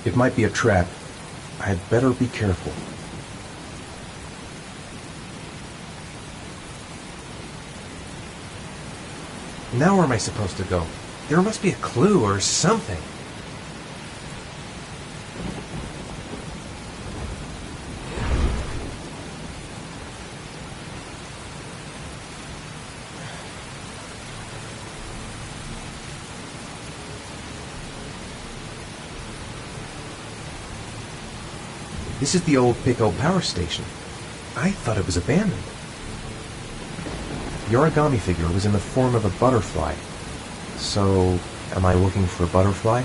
It might be a trap. I'd better be careful. Now where am I supposed to go? There must be a clue or something. This is the old Pico power station. I thought it was abandoned. The origami figure was in the form of a butterfly. So, am I looking for a butterfly?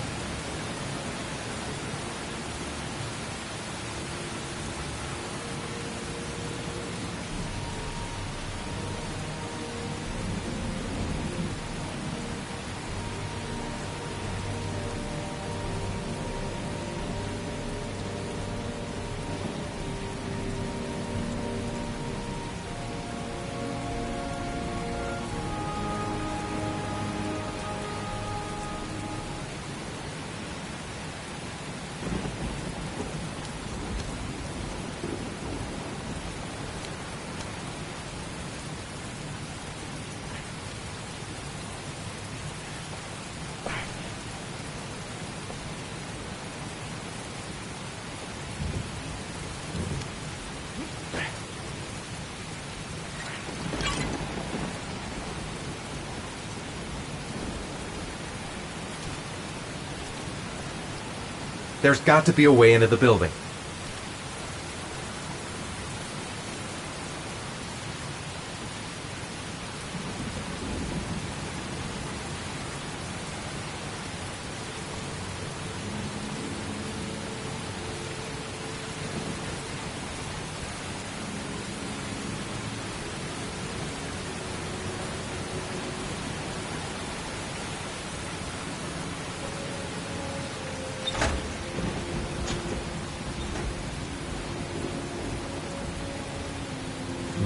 There's got to be a way into the building.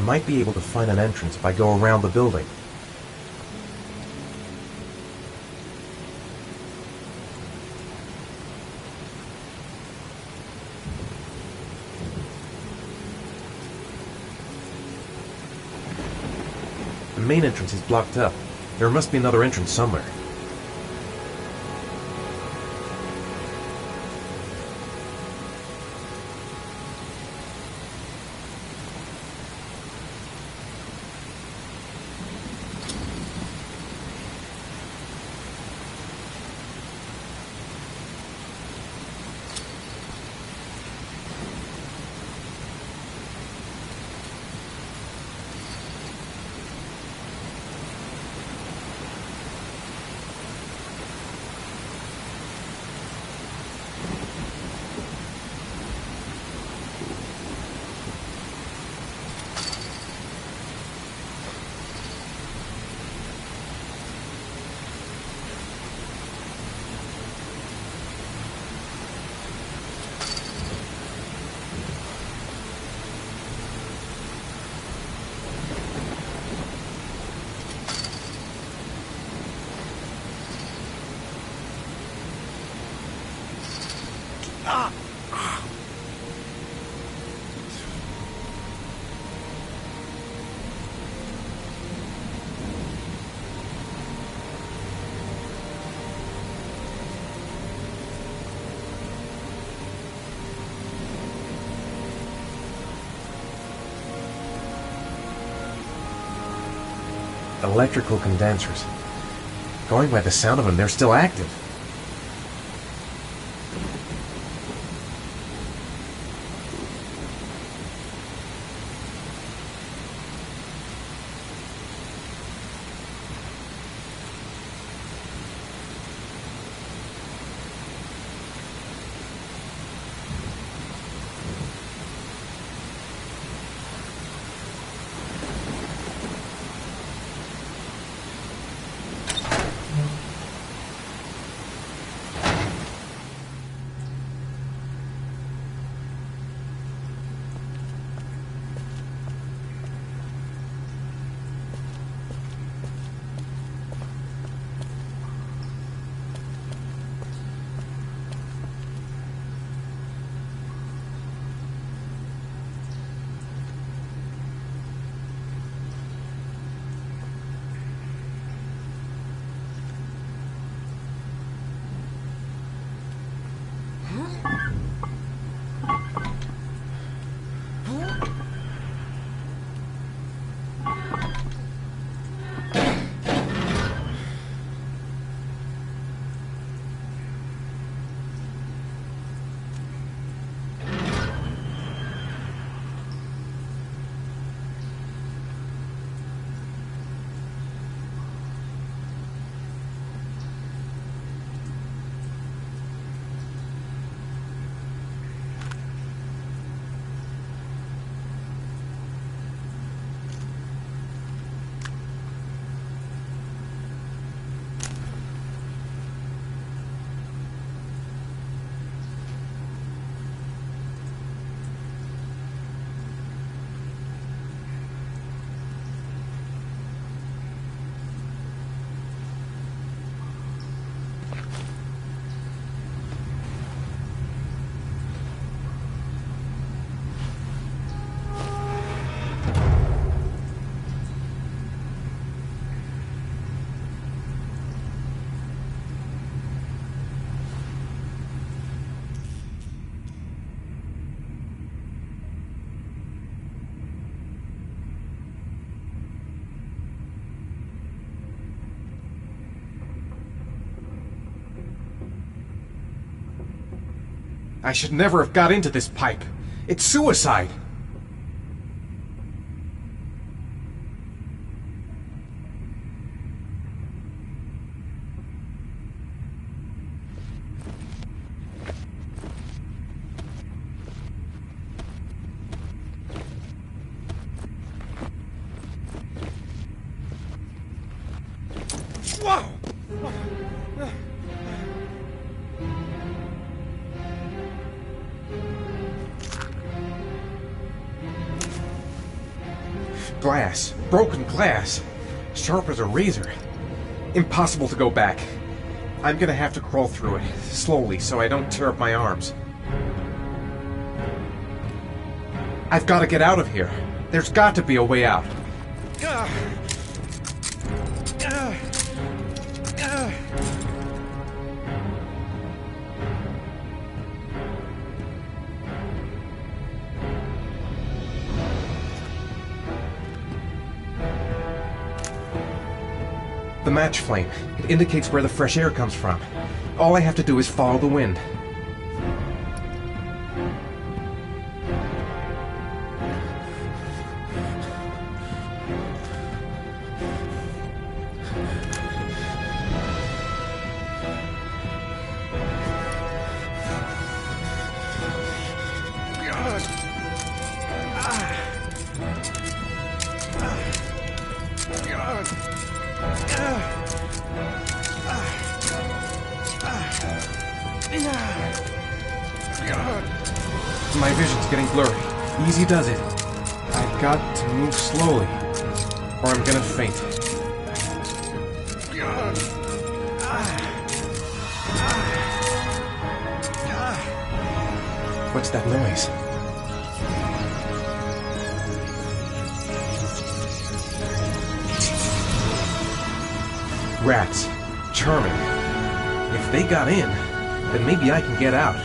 Might be able to find an entrance if I go around the building. The main entrance is blocked up. There must be another entrance somewhere. Electrical condensers. Going by the sound of them, they're still active. I should never have got into this pipe. It's suicide. Whoa! Glass. Broken glass. Sharp as a razor. Impossible to go back. I'm gonna have to crawl through it, slowly, so I don't tear up my arms. I've got to get out of here. There's got to be a way out. The match flame. It indicates where the fresh air comes from. All I have to do is follow the wind. My vision's getting blurry. Easy does it. I've got to move slowly, or I'm gonna faint. What's that noise? Rats. Charming. If they got in, then maybe I can get out.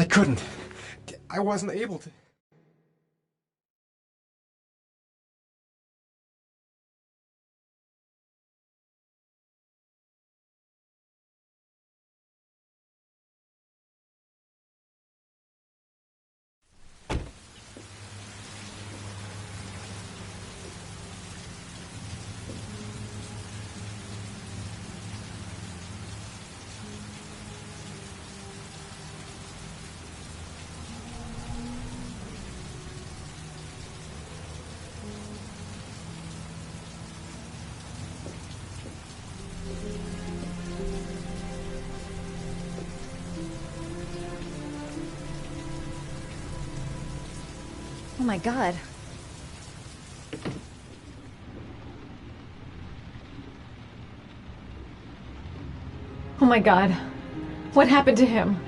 couldn't. I wasn't able to. Oh my god. Oh my god. What happened to him?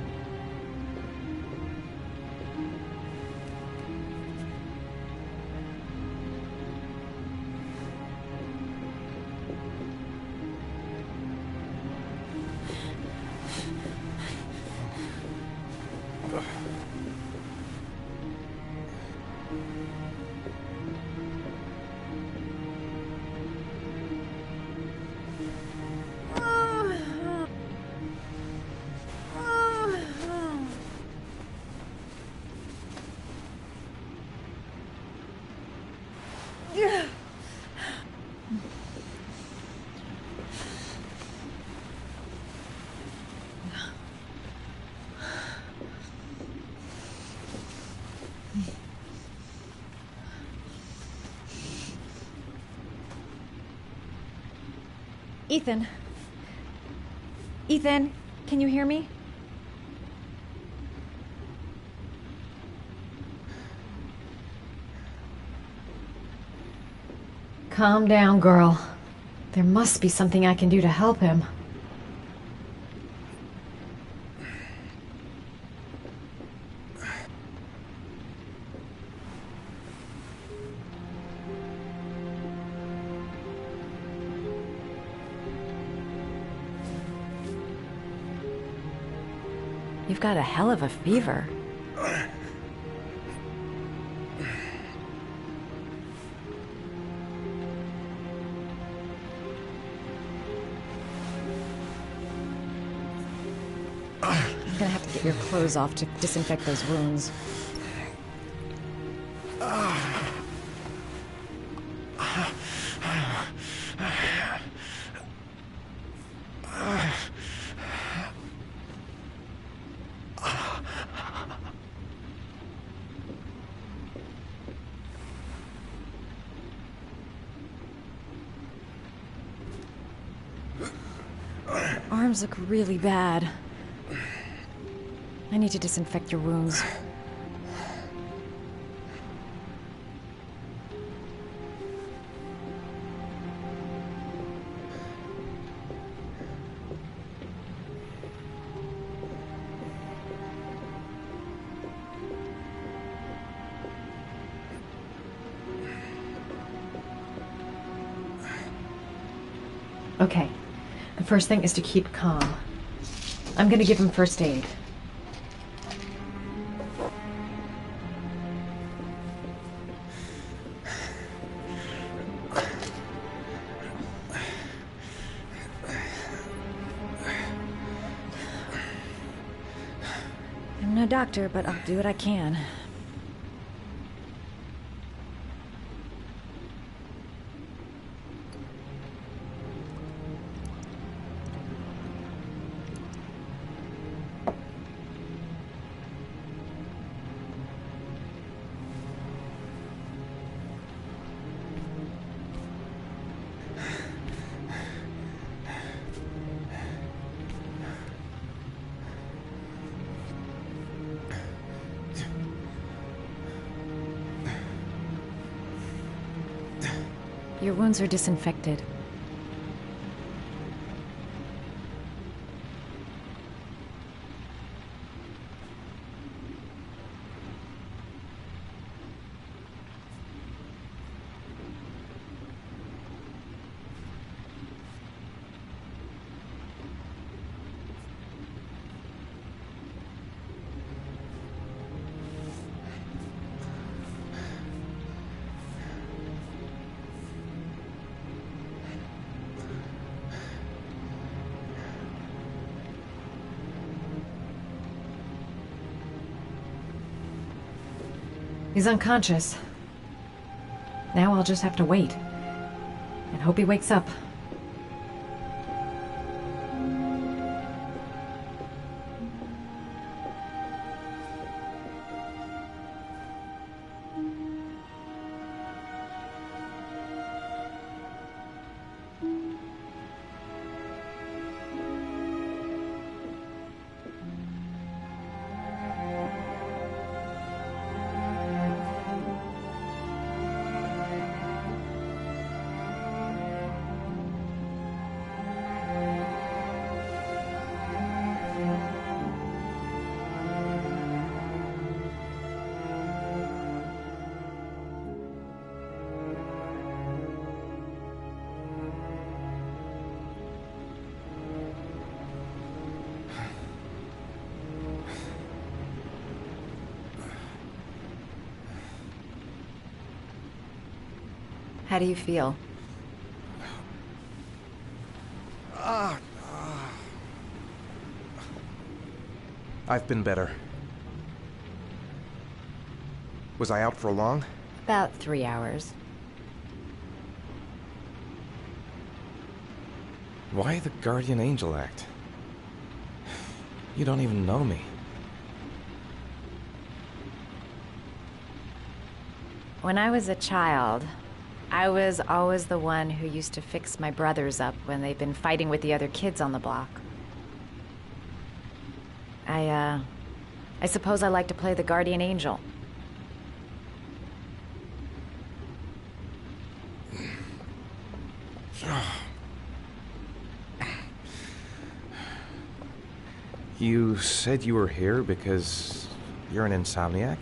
Ethan. Ethan, can you hear me? Calm down, girl. There must be something I can do to help him. You've got a hell of a fever. I'm gonna have to get your clothes off to disinfect those wounds. Arms look really bad. I need to disinfect your wounds. Okay. The first thing is to keep calm. I'm gonna give him first aid. I'm no doctor, but I'll do what I can. Your wounds are disinfected. He's unconscious. Now I'll just have to wait. And hope he wakes up. How do you feel? I've been better. Was I out for long? About 3 hours. Why the guardian angel act? You don't even know me. When I was a child, I was always the one who used to fix my brothers up when they'd been fighting with the other kids on the block. I suppose I like to play the guardian angel. You said you were here because you're an insomniac?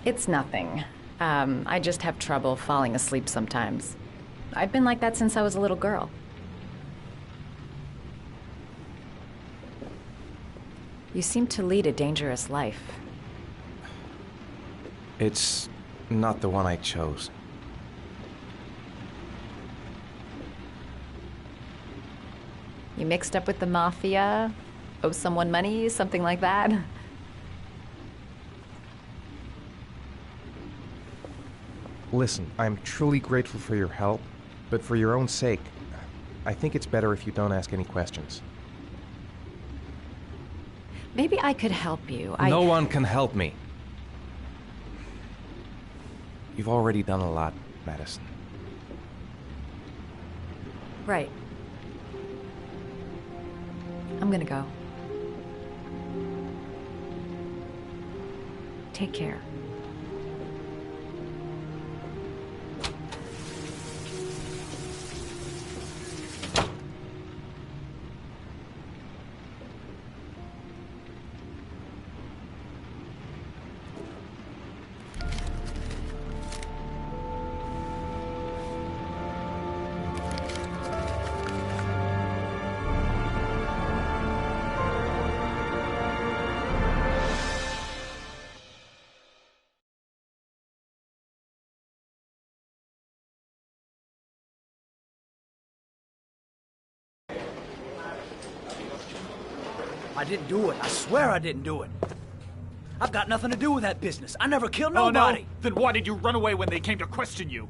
It's nothing. I just have trouble falling asleep sometimes. I've been like that since I was a little girl. You seem to lead a dangerous life. It's not the one I chose. You mixed up with the mafia? Owe someone money? Something like that? Listen, I'm truly grateful for your help, but for your own sake, I think it's better if you don't ask any questions. Maybe I could help you. No one can help me. You've already done a lot, Madison. Right. I'm gonna go. Take care. I didn't do it. I swear I didn't do it. I've got nothing to do with that business. I never killed nobody. Oh, no? Then why did you run away when they came to question you?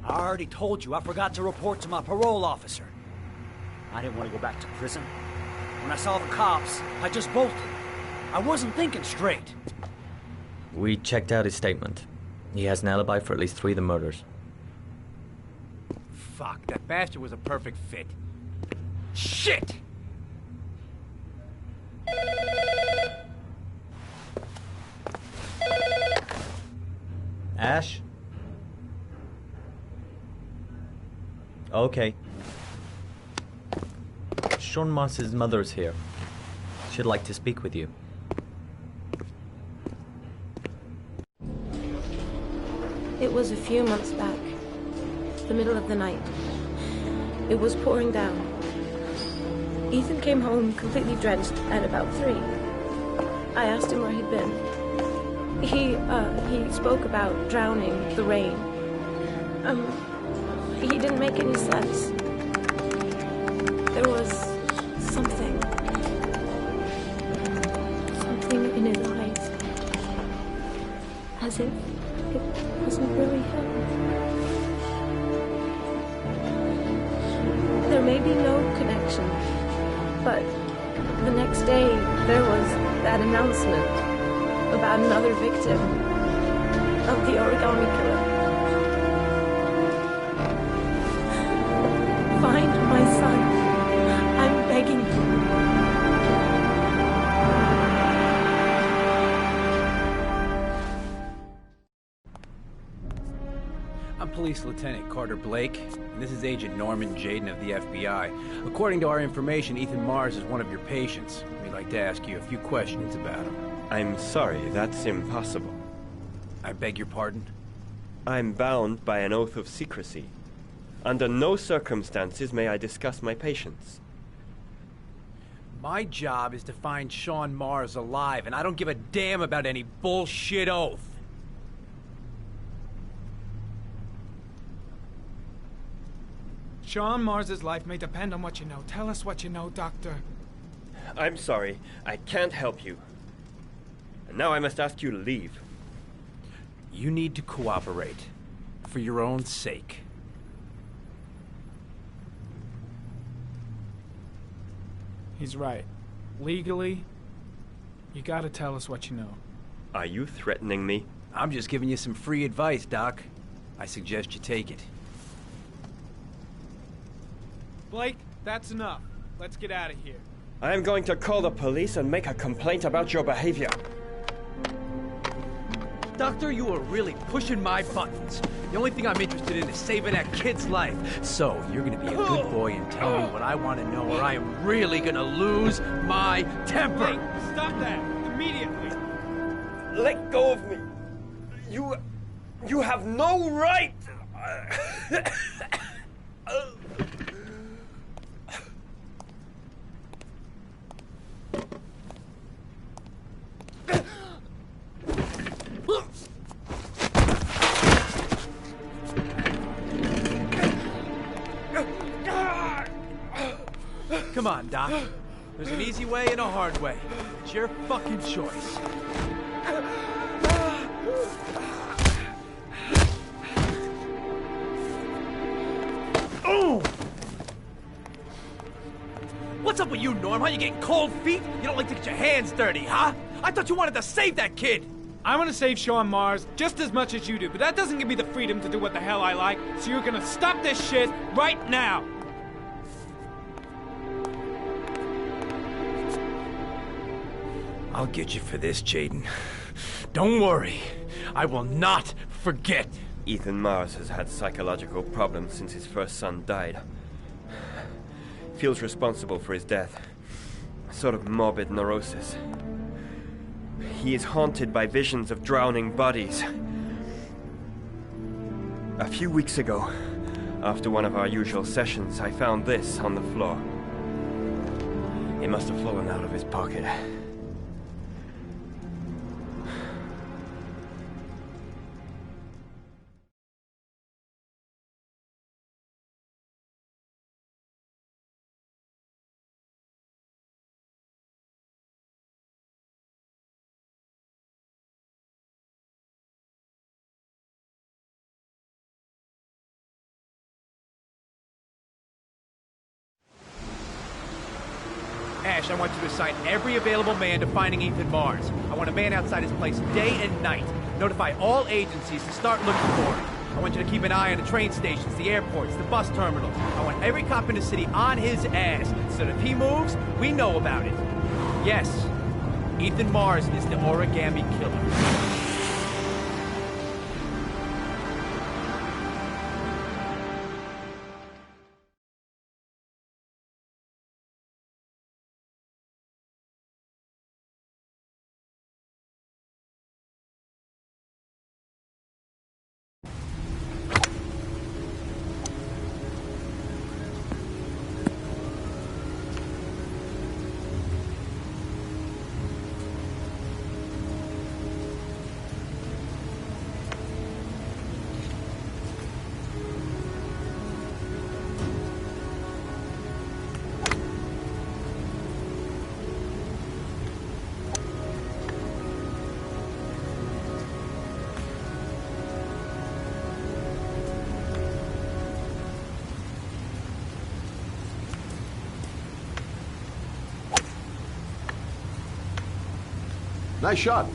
I already told you I forgot to report to my parole officer. I didn't want to go back to prison. When I saw the cops, I just bolted. I wasn't thinking straight. We checked out his statement. He has an alibi for at least 3 of the murders. Fuck, that bastard was a perfect fit. Shit! Ash? Okay. Sean Moss's mother's here. She'd like to speak with you. It was a few months back, the middle of the night. It was pouring down. Ethan came home completely drenched at about 3. I asked him where he'd been. He spoke about drowning, the rain. He didn't make any sense. there may be no connection, but the next day there was that announcement about another victim of the origami killer. Find my son. I'm begging you. I'm Police Lieutenant Carter Blake, and this is Agent Norman Jaden of the FBI. According to our information, Ethan Mars is one of your patients. We'd like to ask you a few questions about him. I'm sorry, that's impossible. I beg your pardon? I'm bound by an oath of secrecy. Under no circumstances may I discuss my patients. My job is to find Sean Mars alive, and I don't give a damn about any bullshit oath. Sean Mars's life may depend on what you know. Tell us what you know, Doctor. I'm sorry, I can't help you. And now I must ask you to leave. You need to cooperate, for your own sake. He's right. Legally, you gotta tell us what you know. Are you threatening me? I'm just giving you some free advice, Doc. I suggest you take it. Blake, that's enough. Let's get out of here. I am going to call the police and make a complaint about your behavior. Doctor, you are really pushing my buttons. The only thing I'm interested in is saving that kid's life. So, you're gonna be a good boy and tell me what I want to know, or I am really gonna lose my temper! Blake, stop that! Immediately! Let go of me! You have no right! Come on, Doc. There's an easy way and a hard way. It's your fucking choice. Oh! What's up with you, Norm? How you getting cold feet? You don't like to get your hands dirty, huh? I thought you wanted to save that kid! I want to save Sean Mars just as much as you do, but that doesn't give me the freedom to do what the hell I like, so you're gonna stop this shit right now! I'll get you for this, Jaden. Don't worry. I will not forget. Ethan Mars has had psychological problems since his first son died. Feels responsible for his death. A sort of morbid neurosis. He is haunted by visions of drowning bodies. A few weeks ago, after one of our usual sessions, I found this on the floor. It must have fallen out of his pocket. Ash, I want you to assign every available man to finding Ethan Mars. I want a man outside his place day and night. Notify all agencies to start looking for him. I want you to keep an eye on the train stations, the airports, the bus terminals. I want every cop in the city on his ass, so that if he moves, we know about it. Yes, Ethan Mars is the origami killer. Nice shot.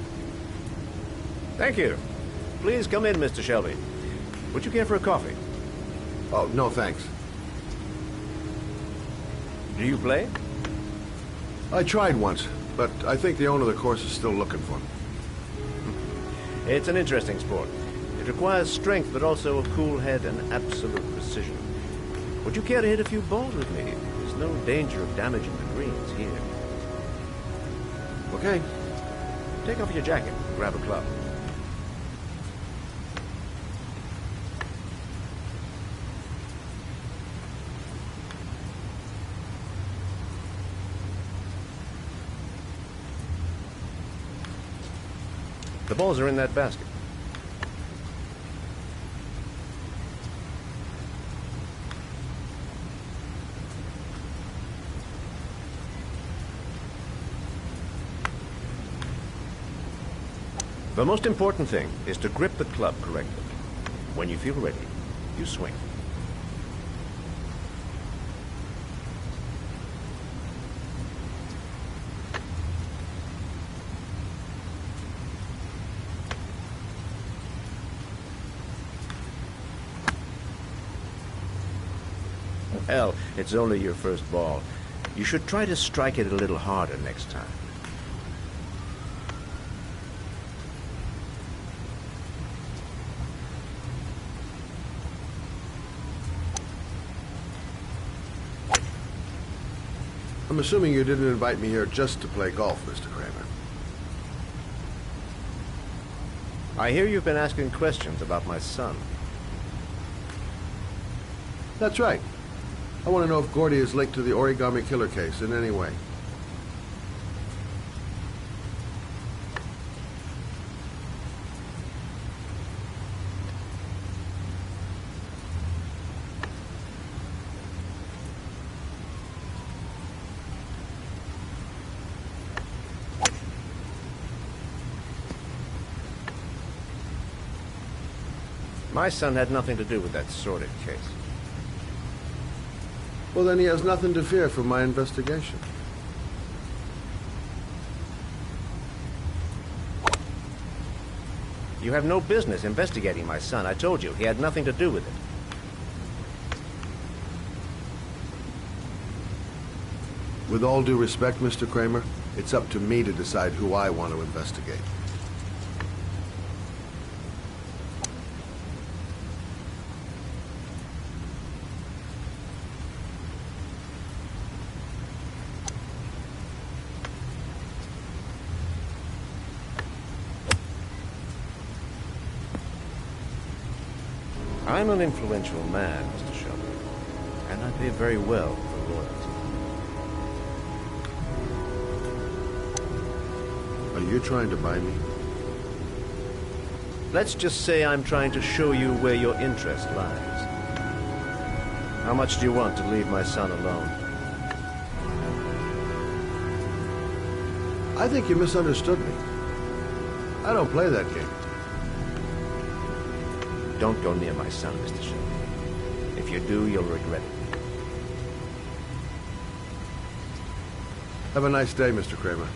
Thank you. Please come in, Mr. Shelby. Would you care for a coffee? Oh, no thanks. Do you play? I tried once, but I think the owner of the course is still looking for me. It's an interesting sport. It requires strength, but also a cool head and absolute precision. Would you care to hit a few balls with me? There's no danger of damaging the greens here. Okay. Take off your jacket and grab a club. The balls are in that basket. The most important thing is to grip the club correctly. When you feel ready, you swing. Well, it's only your first ball. You should try to strike it a little harder next time. I'm assuming you didn't invite me here just to play golf, Mr. Kramer. I hear you've been asking questions about my son. That's right. I want to know if Gordy is linked to the origami killer case in any way. My son had nothing to do with that sordid case. Well, then he has nothing to fear from my investigation. You have no business investigating my son. I told you, he had nothing to do with it. With all due respect, Mr. Kramer, it's up to me to decide who I want to investigate. I'm an influential man, Mr. Shelby, and I pay very well for loyalty. Are you trying to buy me? Let's just say I'm trying to show you where your interest lies. How much do you want to leave my son alone? I think you misunderstood me. I don't play that game. Don't go near my son, Mr. Shelby. If you do, you'll regret it. Have a nice day, Mr. Kramer.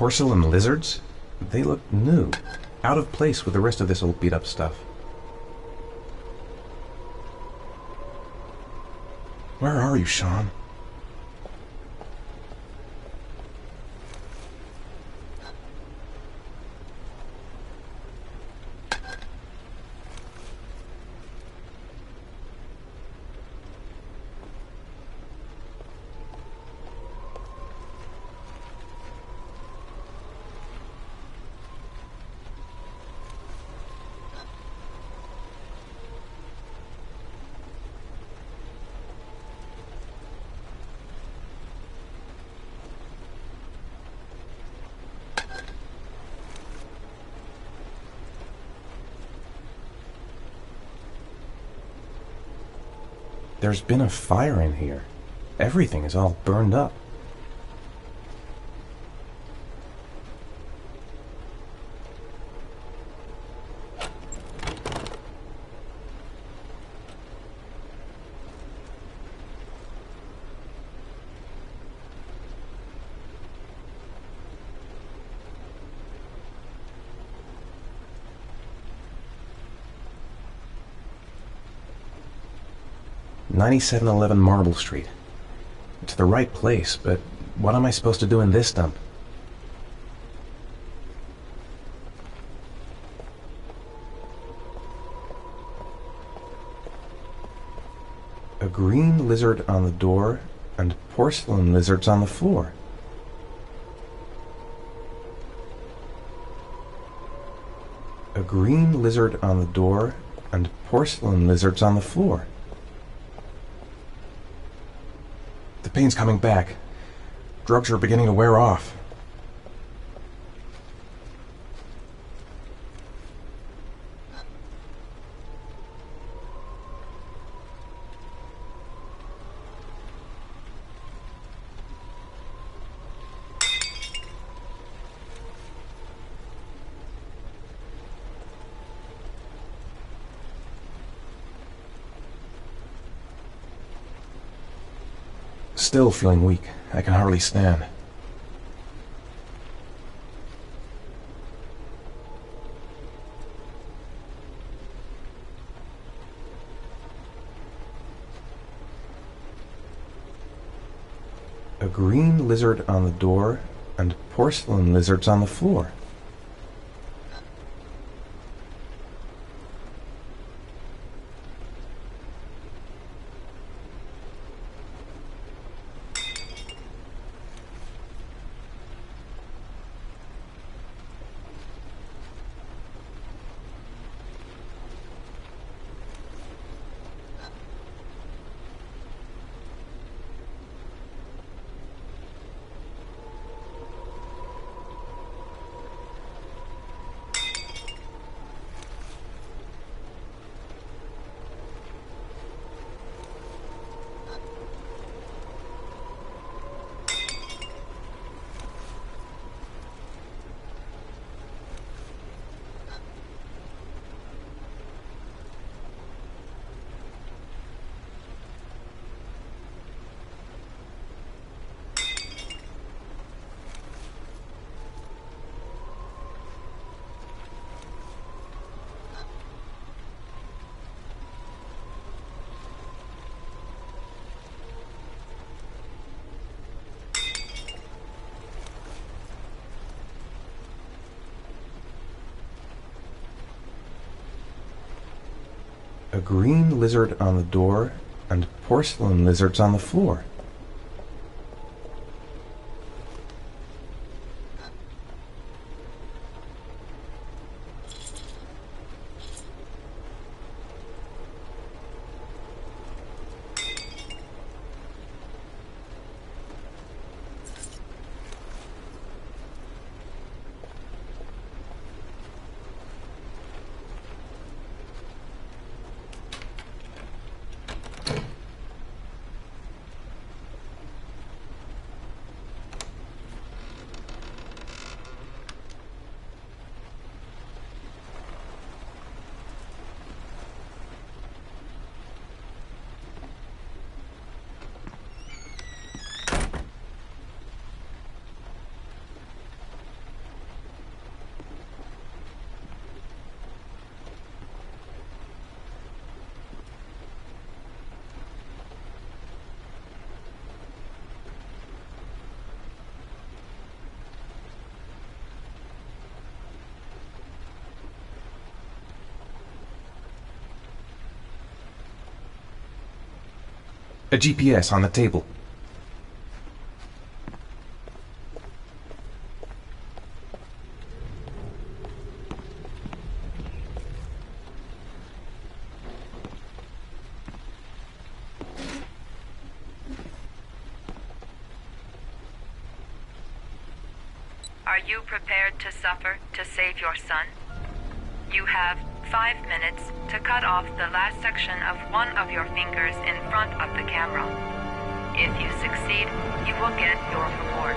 Porcelain lizards? They look new. Out of place with the rest of this old beat-up stuff. Where are you, Sean? There's been a fire in here. Everything is all burned up. "9711 Marble Street. It's the right place, but what am I supposed to do in this dump?" A green lizard on the door and porcelain lizards on the floor. A green lizard on the door and porcelain lizards on the floor. The pain's coming back. Drugs are beginning to wear off. Still feeling weak. I can hardly stand. A green lizard on the door and porcelain lizards on the floor. A green lizard on the door and porcelain lizards on the floor. A GPS on the table. Are you prepared to suffer to save your son? You have 5 minutes to cut off the last section of one of your fingers in front of the camera. If you succeed, you will get your reward.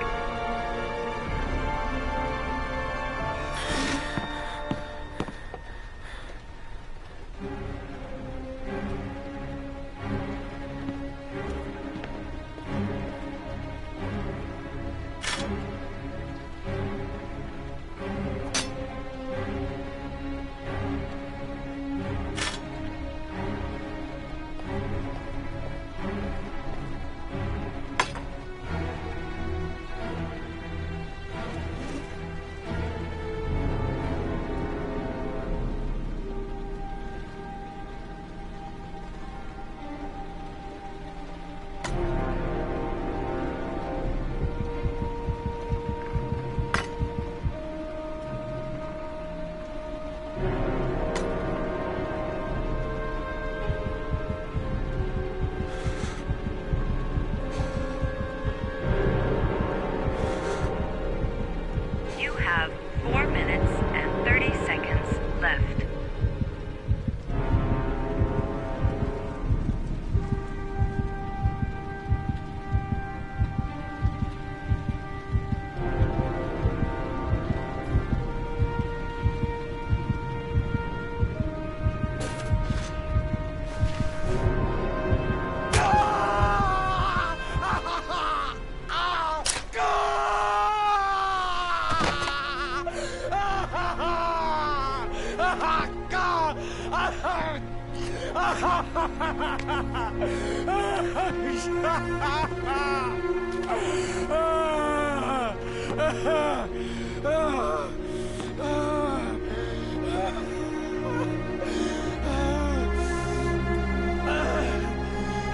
You have 4 minutes and 30 seconds left.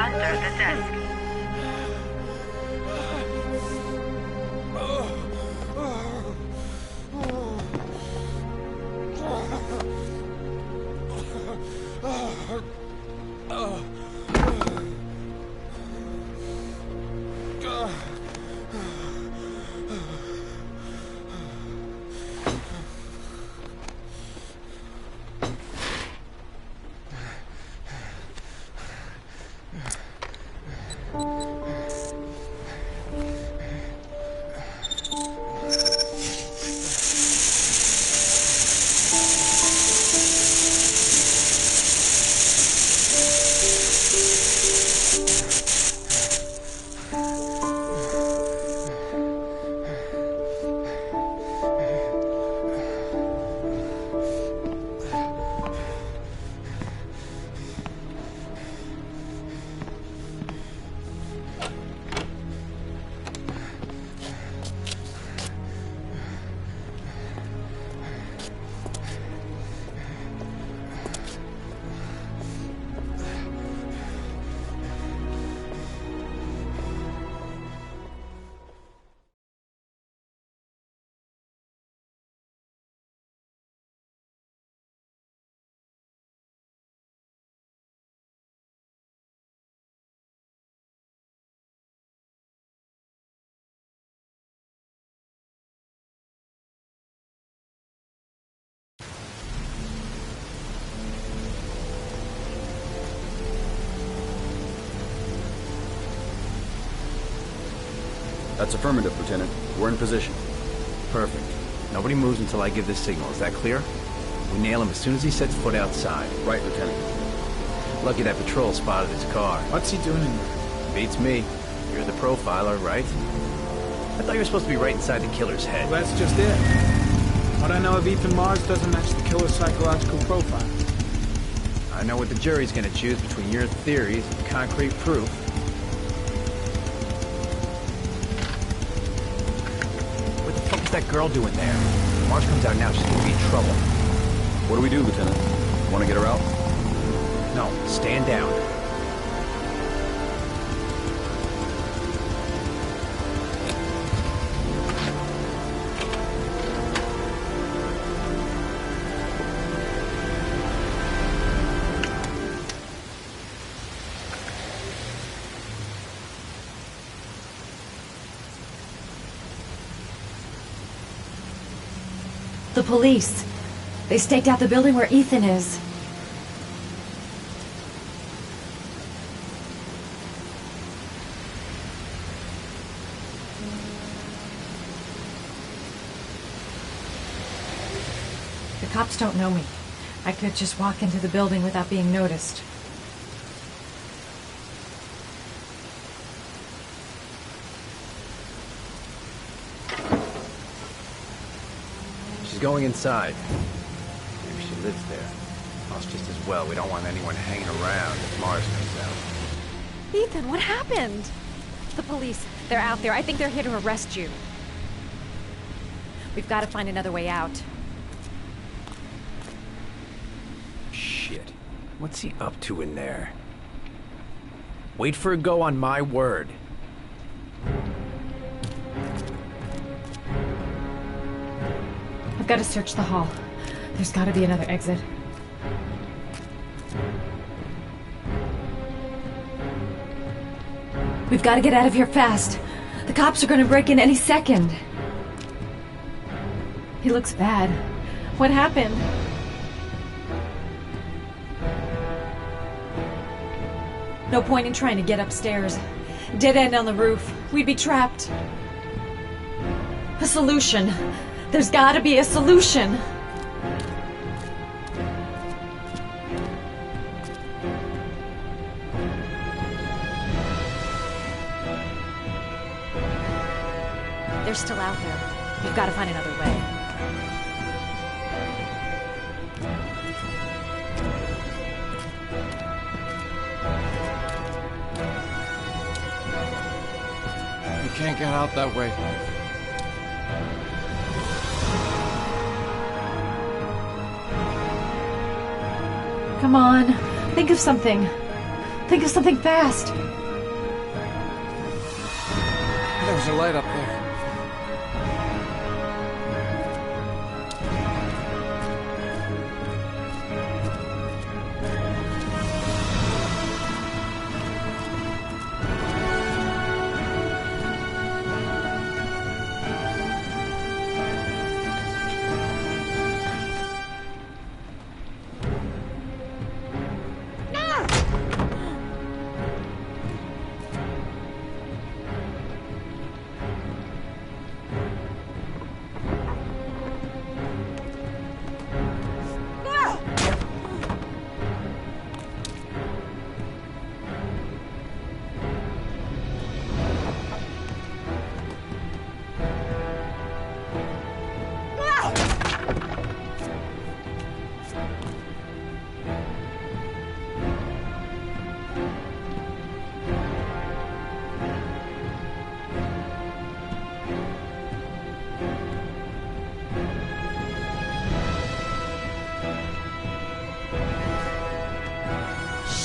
Under the desk. That's affirmative, Lieutenant. We're in position. Perfect. Nobody moves until I give the signal. Is that clear? We nail him as soon as he sets foot outside. Right, Lieutenant. Lucky that patrol spotted his car. What's he doing in there? Beats me. You're the profiler, right? I thought you were supposed to be right inside the killer's head. Well, that's just it. What I know of Ethan Mars doesn't match the killer's psychological profile. I know what the jury's gonna choose between your theories and concrete proof. What the fuck is that girl doing there? If Mars comes out now, she's gonna be in trouble. What do we do, Lieutenant? Want to get her out? No, stand down. The police. They staked out the building where Ethan is. The cops don't know me. I could just walk into the building without being noticed. She's going inside. Maybe she lives there. Well, it's just as well. We don't want anyone hanging around if Mars comes out. Ethan, what happened? The police. They're out there. I think they're here to arrest you. We've got to find another way out. Shit. What's he up to in there? Wait for a go on my word. I've got to search the hall. There's got to be another exit. We've got to get out of here fast. The cops are going to break in any second. He looks bad. What happened? No point in trying to get upstairs. Dead end on the roof. We'd be trapped. A solution. There's gotta be a solution. They're still out there. We've got to find another way. You can't get out that way. Come on. Think of something. Think of something fast. There's a light up there.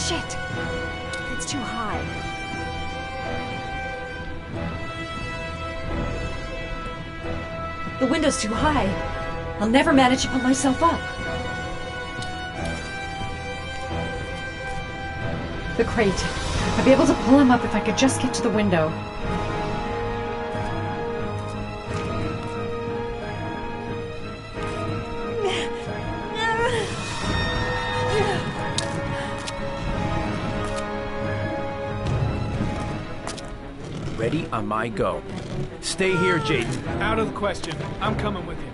Shit! It's too high. The window's too high. I'll never manage to pull myself up. The crate. I'd be able to pull him up if I could just get to the window. Ready on my go. Stay here, Jaden. Out of the question. I'm coming with you.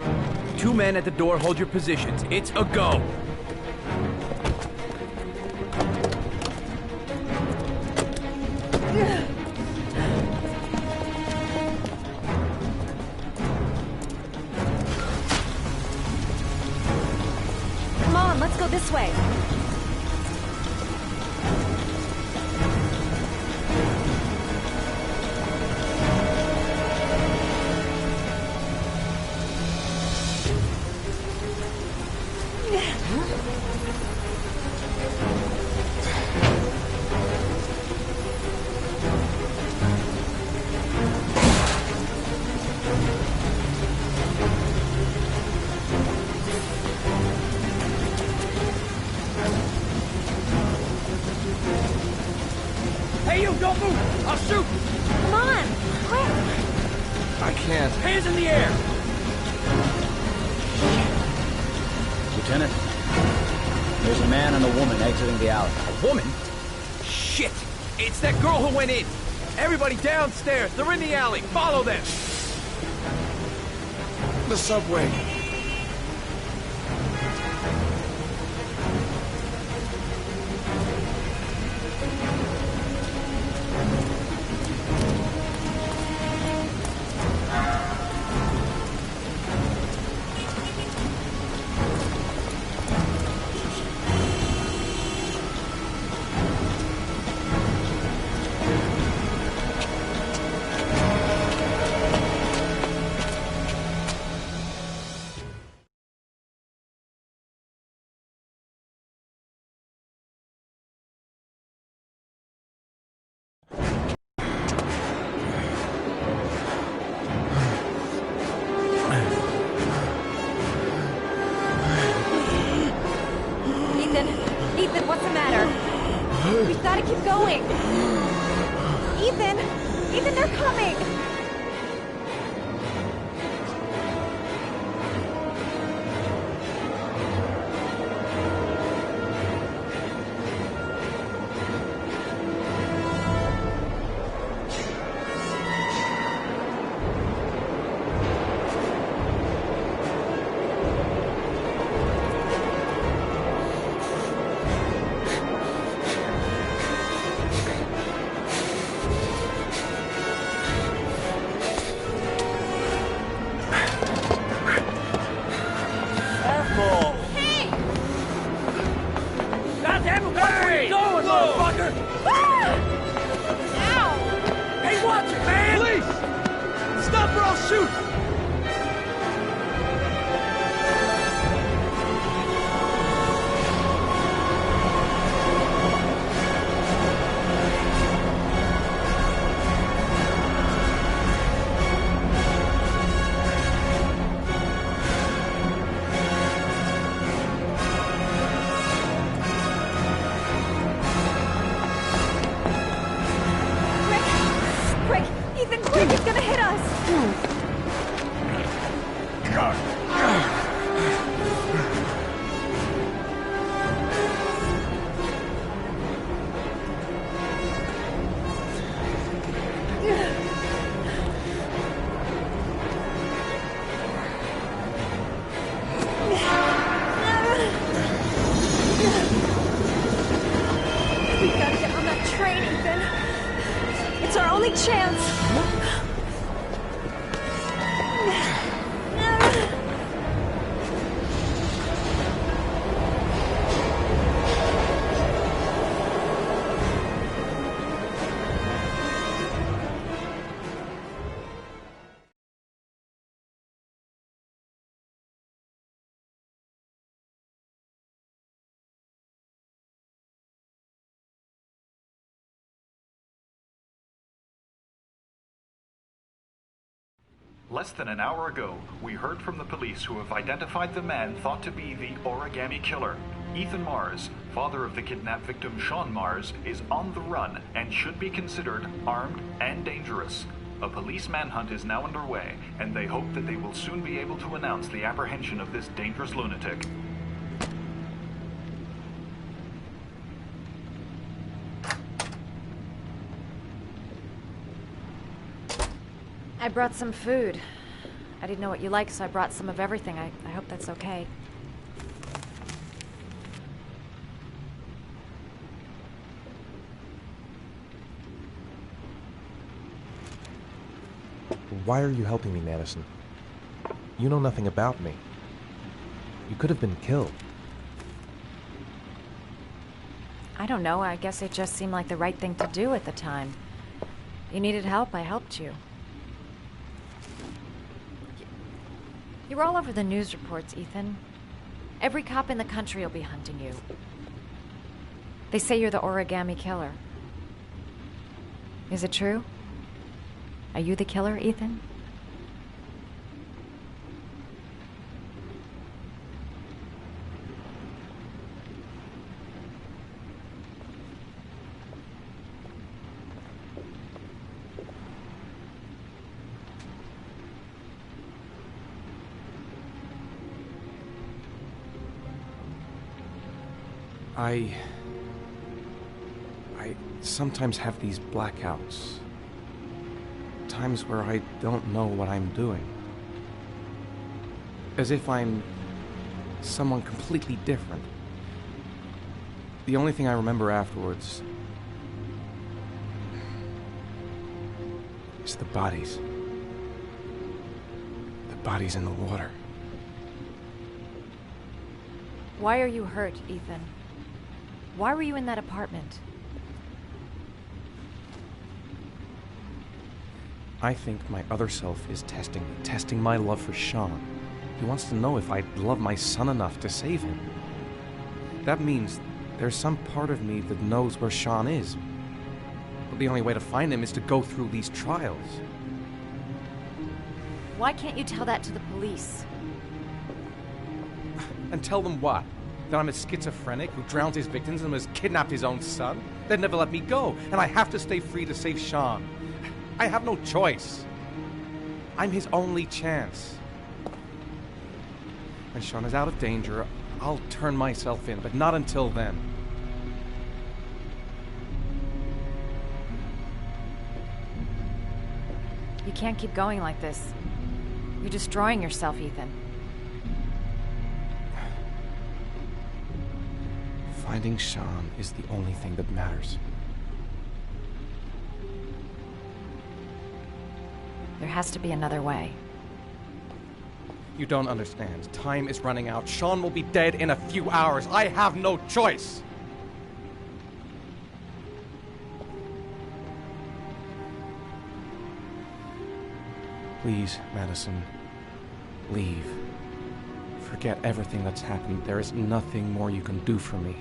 2 men at the door, hold your positions. It's a go. Come on, let's go this way. Hey, you, don't move! I'll shoot! Come on, quick! I can't. Hands in the air! Lieutenant, there's a man and a woman exiting the alley. A woman? Shit! It's that girl who went in! Everybody downstairs! They're in the alley! Follow them! The subway. Ethan, what's the matter? We've got to keep going. Ethan, they're coming. Less than an hour ago, we heard from the police who have identified the man thought to be the origami killer. Ethan Mars, father of the kidnapped victim Sean Mars, is on the run and should be considered armed and dangerous. A police manhunt is now underway, and they hope that they will soon be able to announce the apprehension of this dangerous lunatic. I brought some food. I didn't know what you like, so I brought some of everything. I hope that's okay. Why are you helping me, Madison? You know nothing about me. You could have been killed. I don't know. I guess it just seemed like the right thing to do at the time. You needed help, I helped you. You're all over the news reports, Ethan. Every cop in the country will be hunting you. They say you're the origami killer. Is it true? Are you the killer, Ethan? I sometimes have these blackouts. Times where I don't know what I'm doing. As if I'm someone completely different. The only thing I remember afterwards is the bodies. The bodies in the water. Why are you hurt, Ethan? Why were you in that apartment? I think my other self is testing my love for Sean. He wants to know if I love my son enough to save him. That means there's some part of me that knows where Sean is. But the only way to find him is to go through these trials. Why can't you tell that to the police? And tell them what? That I'm a schizophrenic who drowns his victims and has kidnapped his own son? They'd never let me go, and I have to stay free to save Sean. I have no choice. I'm his only chance. When Sean is out of danger, I'll turn myself in, but not until then. You can't keep going like this. You're destroying yourself, Ethan. Finding Sean is the only thing that matters. There has to be another way. You don't understand. Time is running out. Sean will be dead in a few hours. I have no choice. Please, Madison, leave. Forget everything that's happened. There is nothing more you can do for me.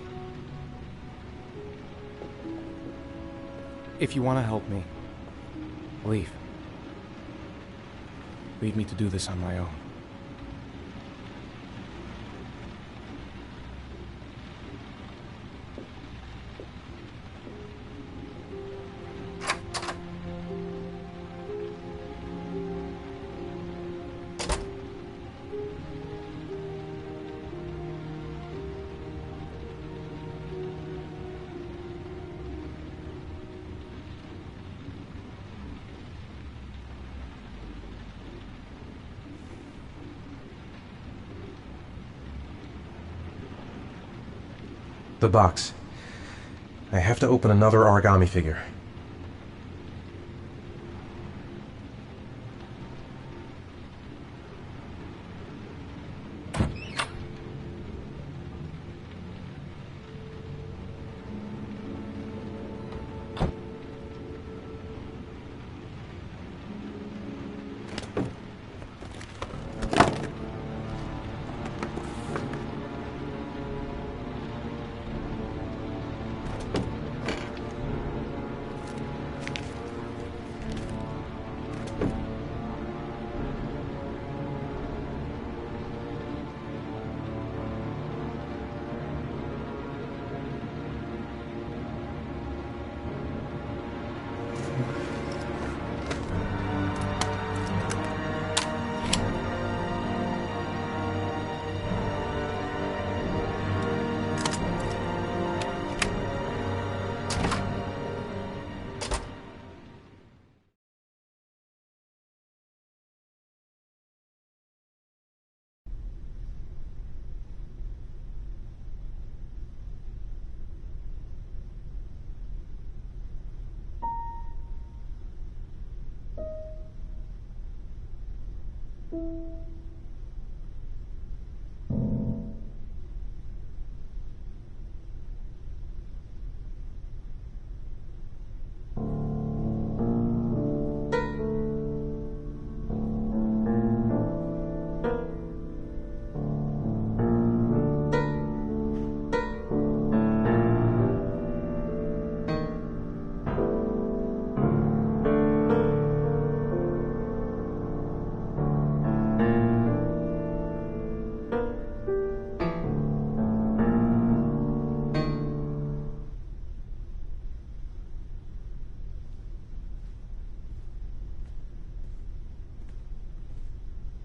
If you want to help me, leave. Leave me to do this on my own. The box. I have to open another origami figure.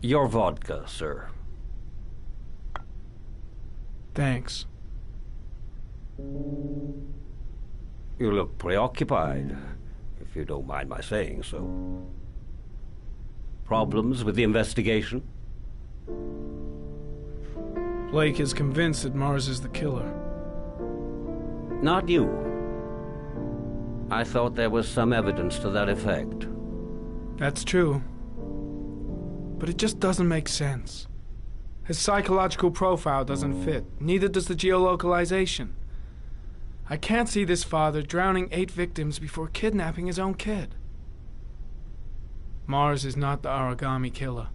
Your vodka, sir. Thanks. You look preoccupied, if you don't mind my saying so. Problems with the investigation? Blake is convinced that Mars is the killer. Not you. I thought there was some evidence to that effect. That's true. But it just doesn't make sense. His psychological profile doesn't fit. Neither does the geolocalization. I can't see this father drowning 8 victims before kidnapping his own kid. Mars is not the origami killer.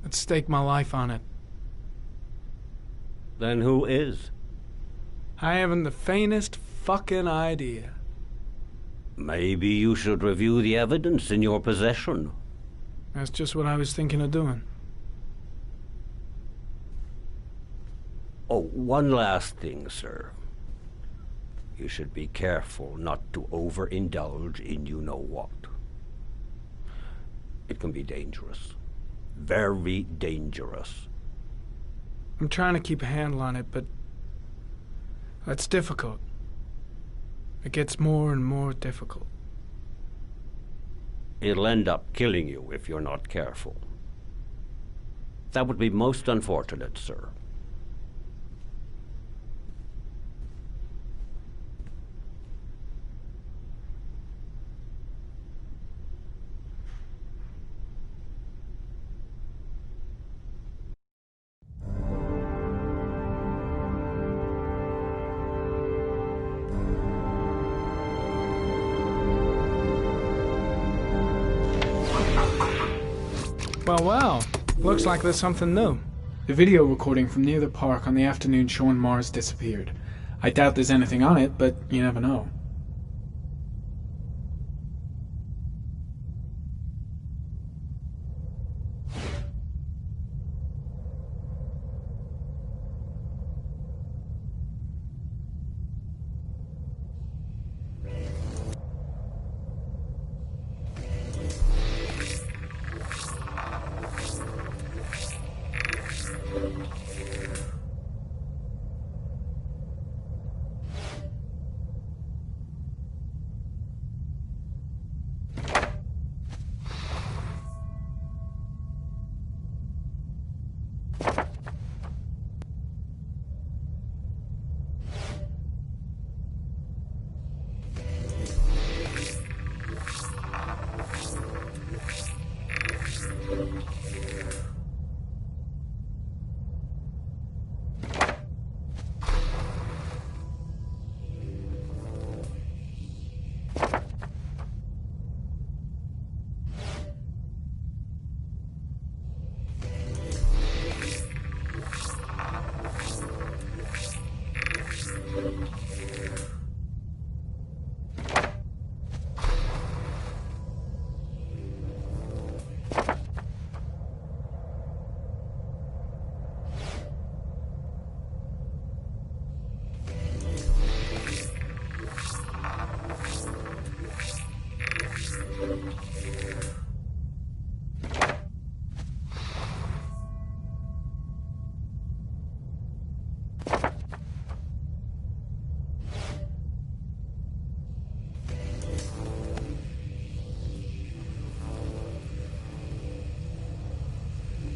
I'd stake my life on it. Then who is? I haven't the faintest fucking idea. Maybe you should review the evidence in your possession. That's just what I was thinking of doing. Oh, one last thing, sir. You should be careful not to overindulge in you-know-what. It can be dangerous. Very dangerous. I'm trying to keep a handle on it, but that's difficult. It gets more and more difficult. It'll end up killing you if you're not careful. That would be most unfortunate, sir. Well, looks like there's something new. The video recording from near the park on the afternoon Sean Mars disappeared. I doubt there's anything on it, but you never know.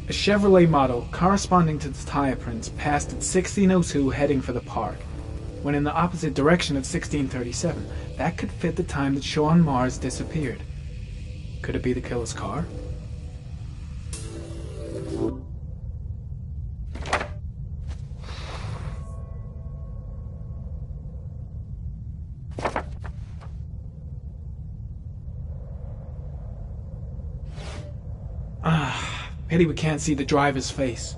A Chevrolet model corresponding to the tire prints passed at 1602 heading for the park, when in the opposite direction at 1637. That could fit the time that Sean Mars disappeared. Could it be the killer's car? Pity we can't see the driver's face.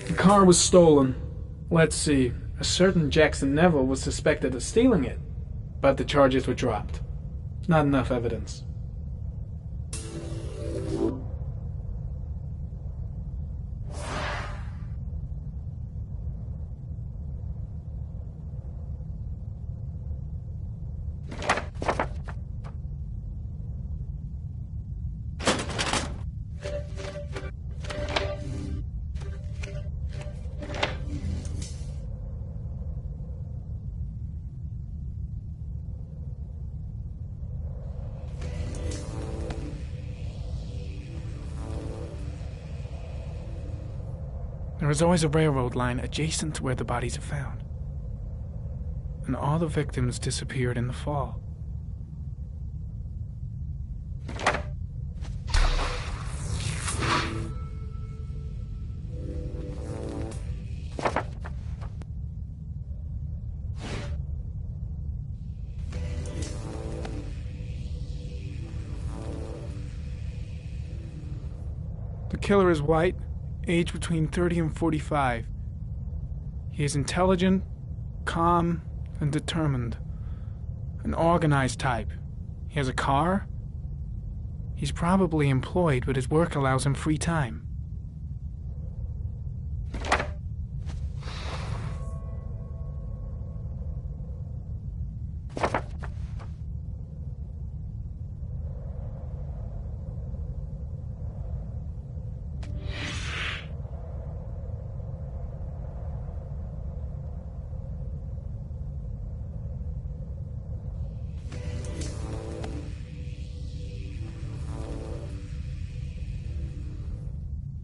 The car was stolen. Let's see. A certain Jackson Neville was suspected of stealing it, but the charges were dropped. Not enough evidence. There is always a railroad line adjacent to where the bodies are found. And all the victims disappeared in the fall. The killer is white, aged between 30 and 45. He is intelligent, calm, and determined. An organized type. He has a car. He's probably employed, but his work allows him free time.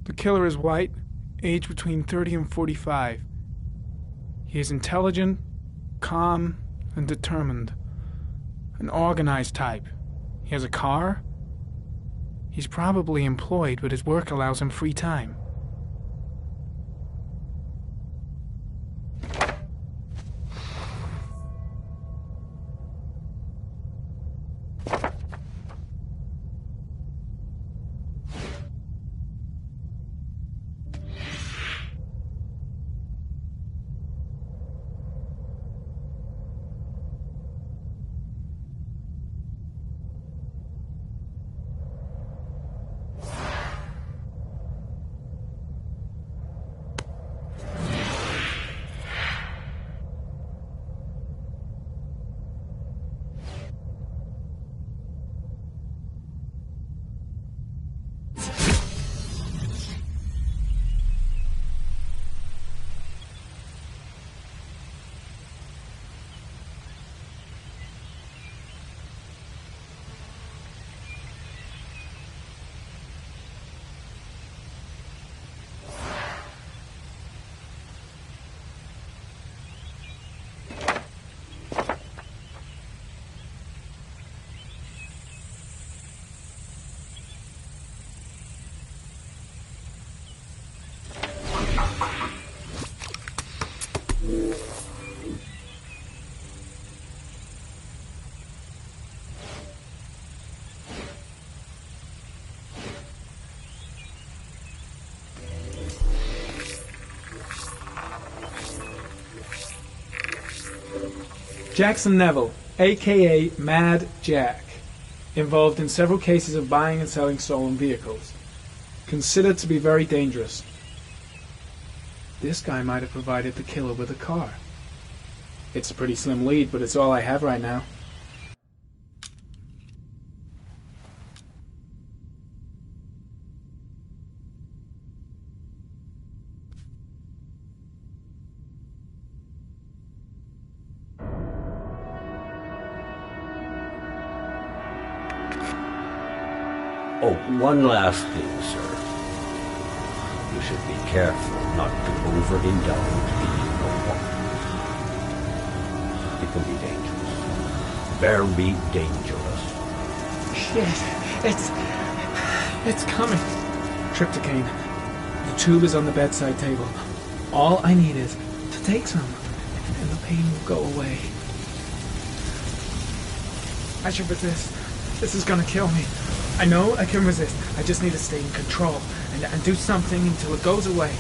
The killer is white, aged between 30 and 45. He is intelligent, calm, and determined. An organized type. He has a car. He's probably employed, but his work allows him free time. Jackson Neville, a.k.a. Mad Jack, involved in several cases of buying and selling stolen vehicles. Considered to be very dangerous. This guy might have provided the killer with a car. It's a pretty slim lead, but it's all I have right now. Oh, one last thing, sir. You should be careful not to overindulge in you know what. It can be dangerous. Very dangerous. Shit, it's coming. Trypticane. The tube is on the bedside table. All I need is to take some, and the pain will go away. I should resist. This is gonna kill me. I know I can resist. I just need to stay in control and do something until it goes away.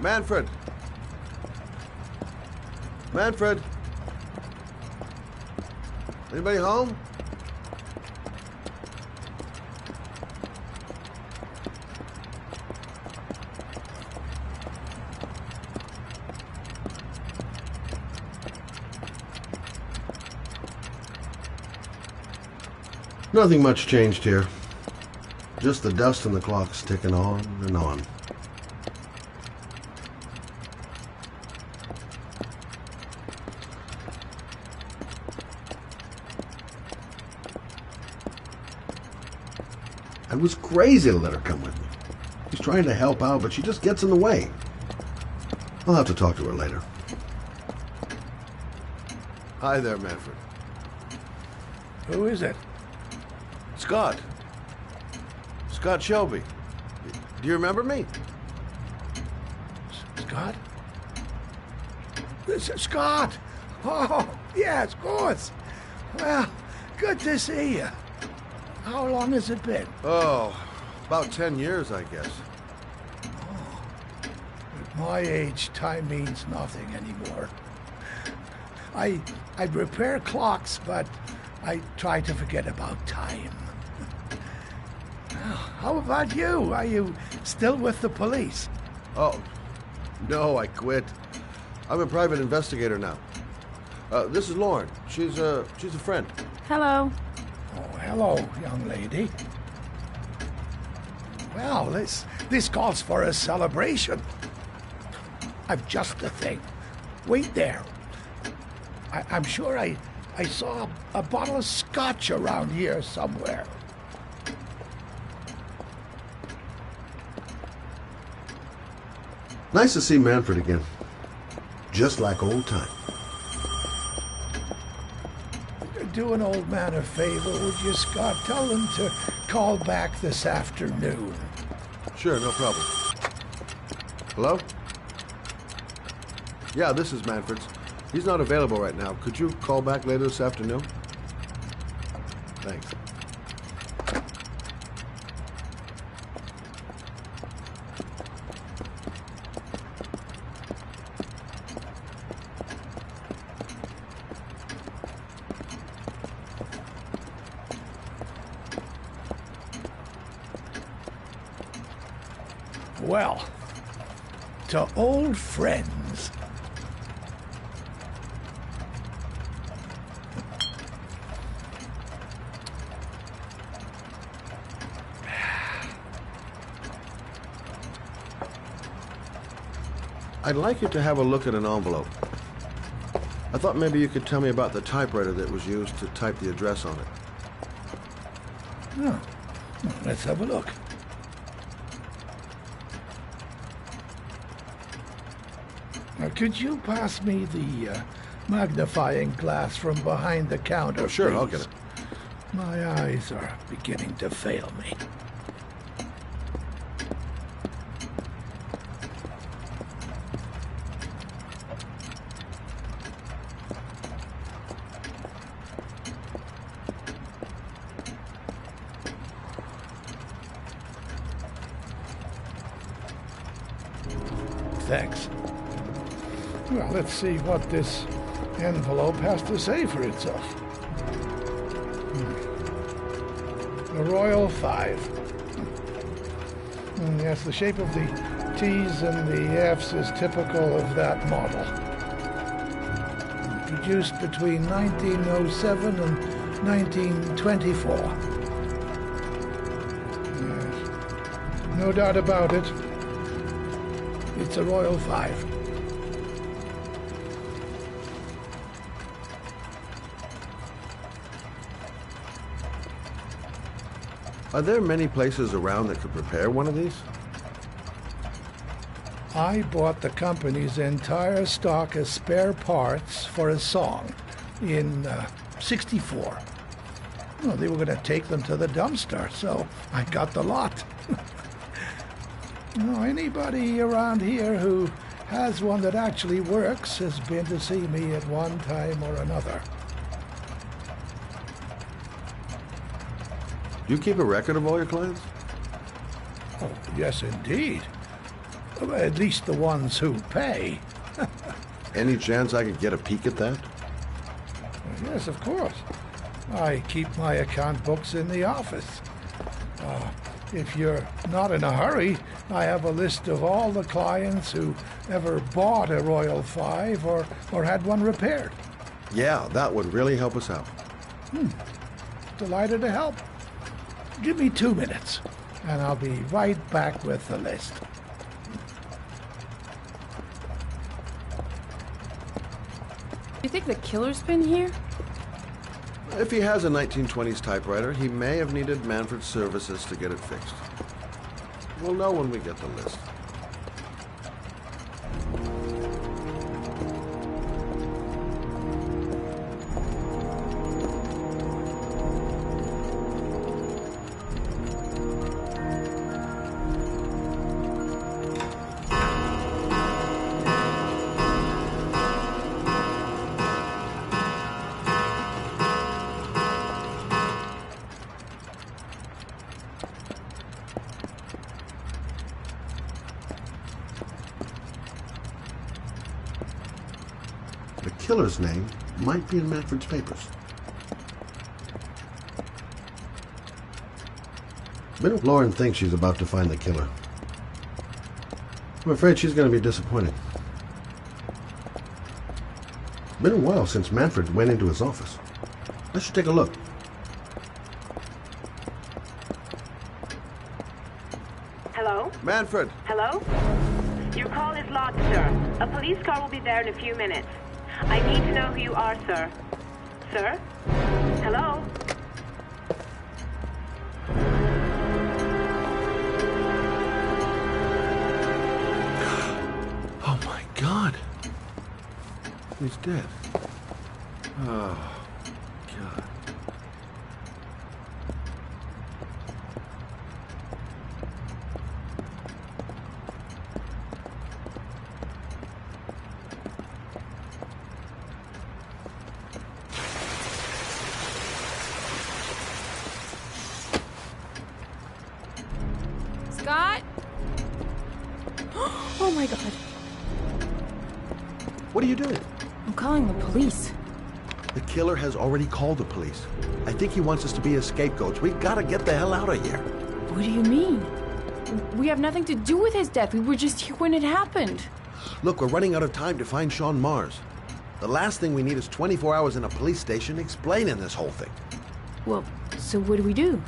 Manfred! Manfred! Anybody home? Nothing much changed here. Just the dust and the clocks ticking on and on. I was crazy to let her come with me. She's trying to help out, but she just gets in the way. I'll have to talk to her later. Hi there, Manfred. Who is it? Scott. Scott Shelby. Do you remember me? Scott? Scott! Oh, yes, of course. Well, good to see you. How long has it been? Oh, about 10 years, I guess. At my age, time means nothing anymore. I repair clocks, but I try to forget about time. How about you? Are you still with the police? Oh, no, I quit. I'm a private investigator now. This is Lauren. She's a friend. Hello. Oh, hello, young lady. Well, this calls for a celebration. I've just the thing. Wait there. I'm sure I saw a bottle of scotch around here somewhere. Nice to see Manfred again. Just like old time. Do an old man a favor, would you, Scott? Tell him to call back this afternoon. Sure, no problem. Hello? Yeah, this is Manfred's. He's not available right now. Could you call back later this afternoon? Thanks. Well, to old friends. I'd like you to have a look at an envelope. I thought maybe you could tell me about the typewriter that was used to type the address on it. Oh, let's have a look. Now, could you pass me the magnifying glass from behind the counter, Sure, please? I'll get it. My eyes are beginning to fail me. Thanks. Well, let's see what this envelope has to say for itself. The Royal 5. Yes, the shape of the T's and the F's is typical of that model. Produced between 1907 and 1924. Yes. No doubt about it. It's a Royal 5. Are there many places around that could prepare one of these? I bought the company's entire stock of spare parts for a song in '64. Well, they were going to take them to the dumpster, so I got the lot. Anybody around here who has one that actually works has been to see me at one time or another. Do you keep a record of all your clients? Oh, yes, indeed. At least the ones who pay. Any chance I could get a peek at that? Yes, of course. I keep my account books in the office. If you're not in a hurry, I have a list of all the clients who ever bought a Royal 5 or had one repaired. Yeah, that would really help us out. Delighted to help. Give me 2 minutes, and I'll be right back with the list. You think the killer's been here? If he has a 1920s typewriter, he may have needed Manfred's services to get it fixed. We'll know when we get the list. The killer's name might be in Manfred's papers. Lauren thinks she's about to find the killer. I'm afraid she's going to be disappointed. Been a while since Manfred went into his office. Let's take a look. Hello? Manfred! Hello? Your call is logged, sir. A police car will be there in a few minutes. I need to know who you are, sir. Sir? Hello? Oh my God! He's dead. Oh, God. Scott? Oh my God. What are you doing? I'm calling the police. The killer has already called the police. I think he wants us to be his scapegoats. We gotta get the hell out of here. What do you mean? We have nothing to do with his death. We were just here when it happened. Look, we're running out of time to find Sean Mars. The last thing we need is 24 hours in a police station explaining this whole thing. Well, so what do we do?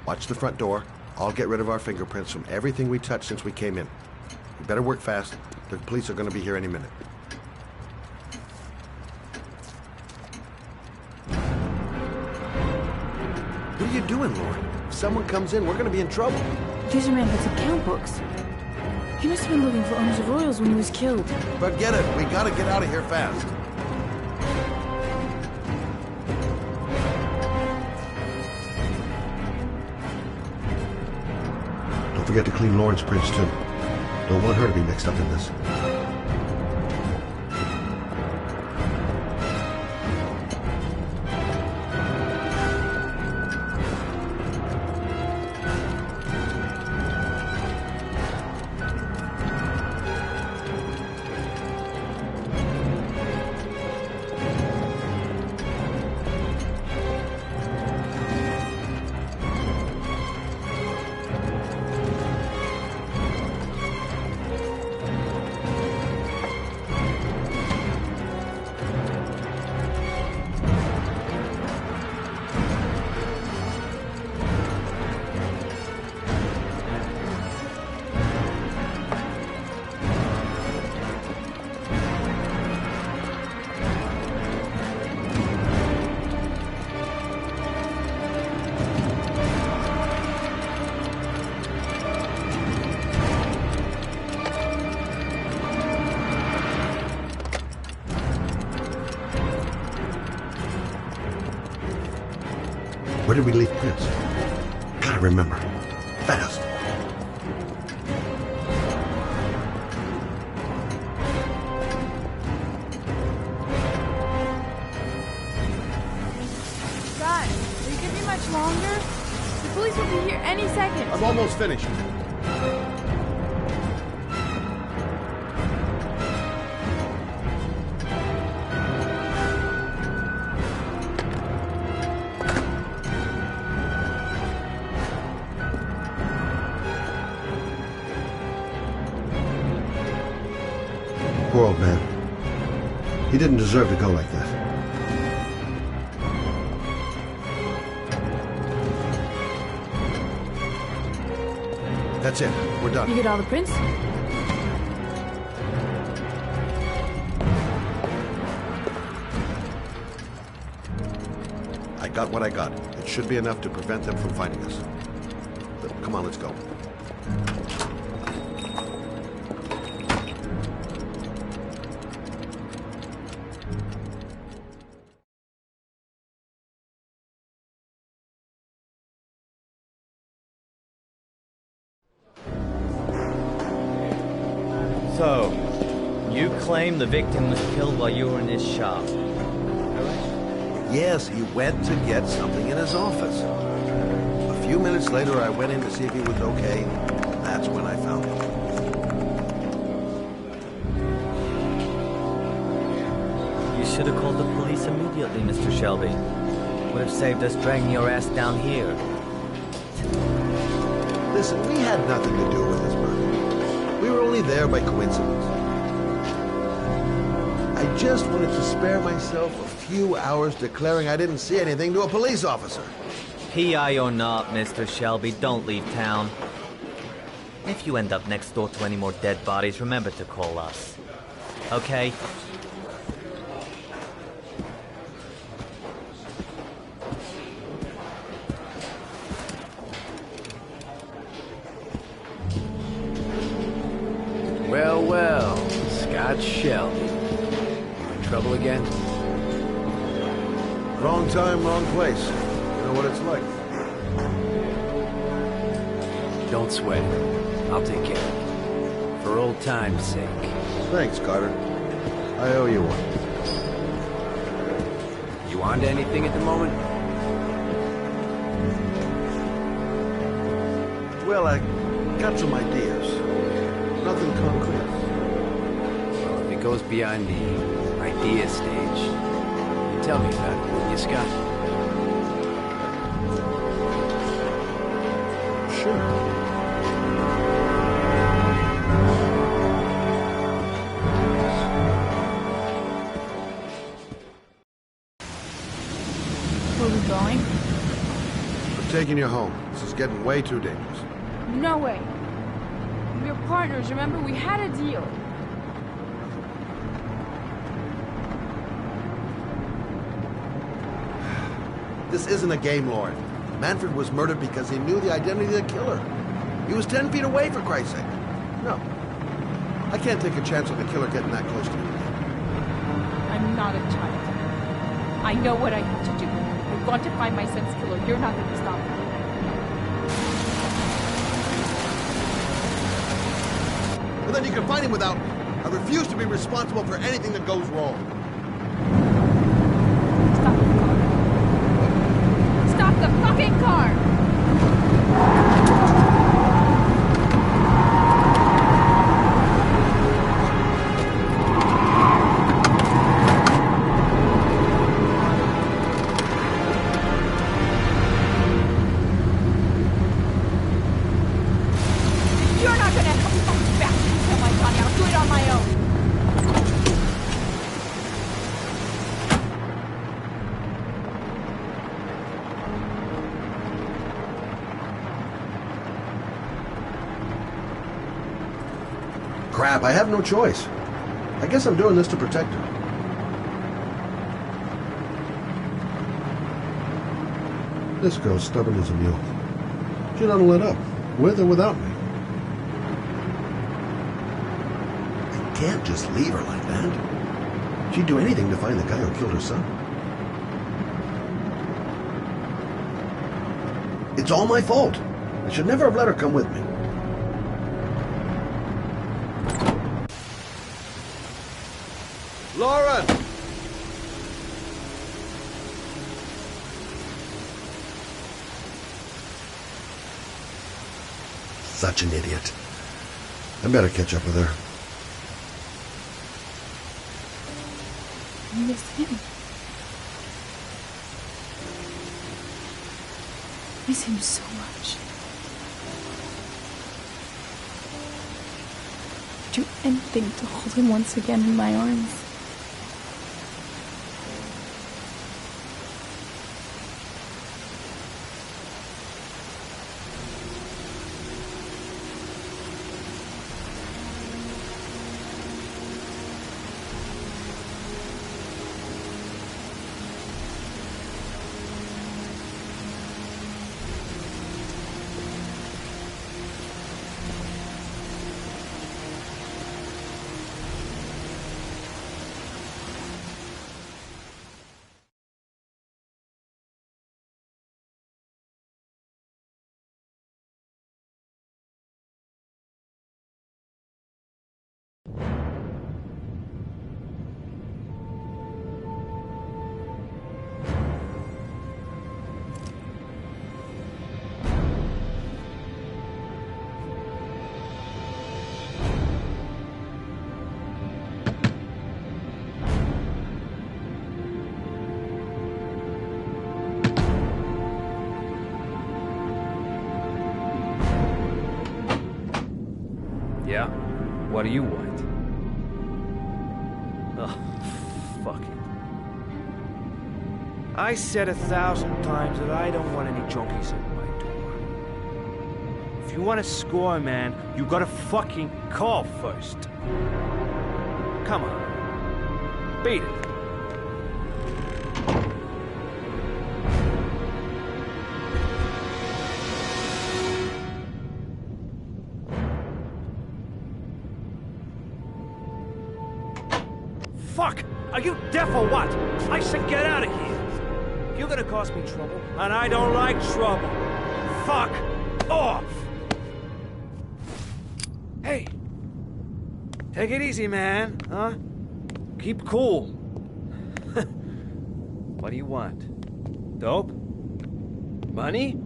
Watch the front door. I'll get rid of our fingerprints from everything we touched since we came in. We better work fast. The police are going to be here any minute. What are you doing, Lauren? If someone comes in, we're going to be in trouble. These are Manfred's account books. He must have been looking for owners of Royals when he was killed. Forget it. We got to get out of here fast. Don't forget to clean Lauren's prints, too. Don't want her to be mixed up in this. Where did we leave Prince? Gotta remember. Fast. Scott! almost finished. Poor old man. He didn't deserve to go like that. That's it. We're done. You get all the prints? I got what I got. It should be enough to prevent them from finding us. Come on, let's go. So, you claim the victim was killed while you were in his shop. Yes, he went to get something in his office. A few minutes later, I went in to see if he was okay. That's when I found him. You should have called the police immediately, Mr. Shelby. Would have saved us dragging your ass down here. Listen, we had nothing to do with this murder. We were only there by coincidence. I just wanted to spare myself a few hours declaring I didn't see anything to a police officer. PI or not, Mr. Shelby, don't leave town. If you end up next door to any more dead bodies, remember to call us. Okay? Well, well, Scott Shelby. You in trouble again? Wrong time, wrong place. You know what it's like. Don't sweat it. I'll take care of it. For old time's sake. Thanks, Carter. I owe you one. You on to anything at the moment? Well, I got some ideas. Nothing concrete. Well, if it goes beyond the idea stage, you tell me about it, will you, Scott? Sure. Where are we going? I'm taking you home. This is getting way too dangerous. No way. We're partners, remember? We had a deal. This isn't a game, Lauren. Manfred was murdered because he knew the identity of the killer. He was 10 feet away, for Christ's sake. No. I can't take a chance on the killer getting that close to me. I'm not a child. I know what I have to do. I've got to find my son's killer. You're not going to stop me. Well, then you can find him without me. I refuse to be responsible for anything that goes wrong. Stop the fucking car! You're not gonna help me fucking back and kill my body. I'll do it on my own. Crap, I have no choice. I guess I'm doing this to protect her. This girl's stubborn as a mule. She doesn't let up, with or without me. I can't just leave her like that. She'd do anything to find the guy who killed her son. It's all my fault. I should never have let her come with me. Lauren! Such an idiot. I better catch up with her. I miss him. I miss him so much. I'd do anything to hold him once again in my arms. Yeah? What do you want? Oh, fuck it. I said 1,000 times that I don't want any junkies at my door. If you want to score, man, you gotta fucking call first. Come on. Beat it. Fuck! Are you deaf or what? I said get out of here! You're gonna cause me trouble, and I don't like trouble. Fuck off! Hey! Take it easy, man, huh? Keep cool. What do you want? Dope? Money?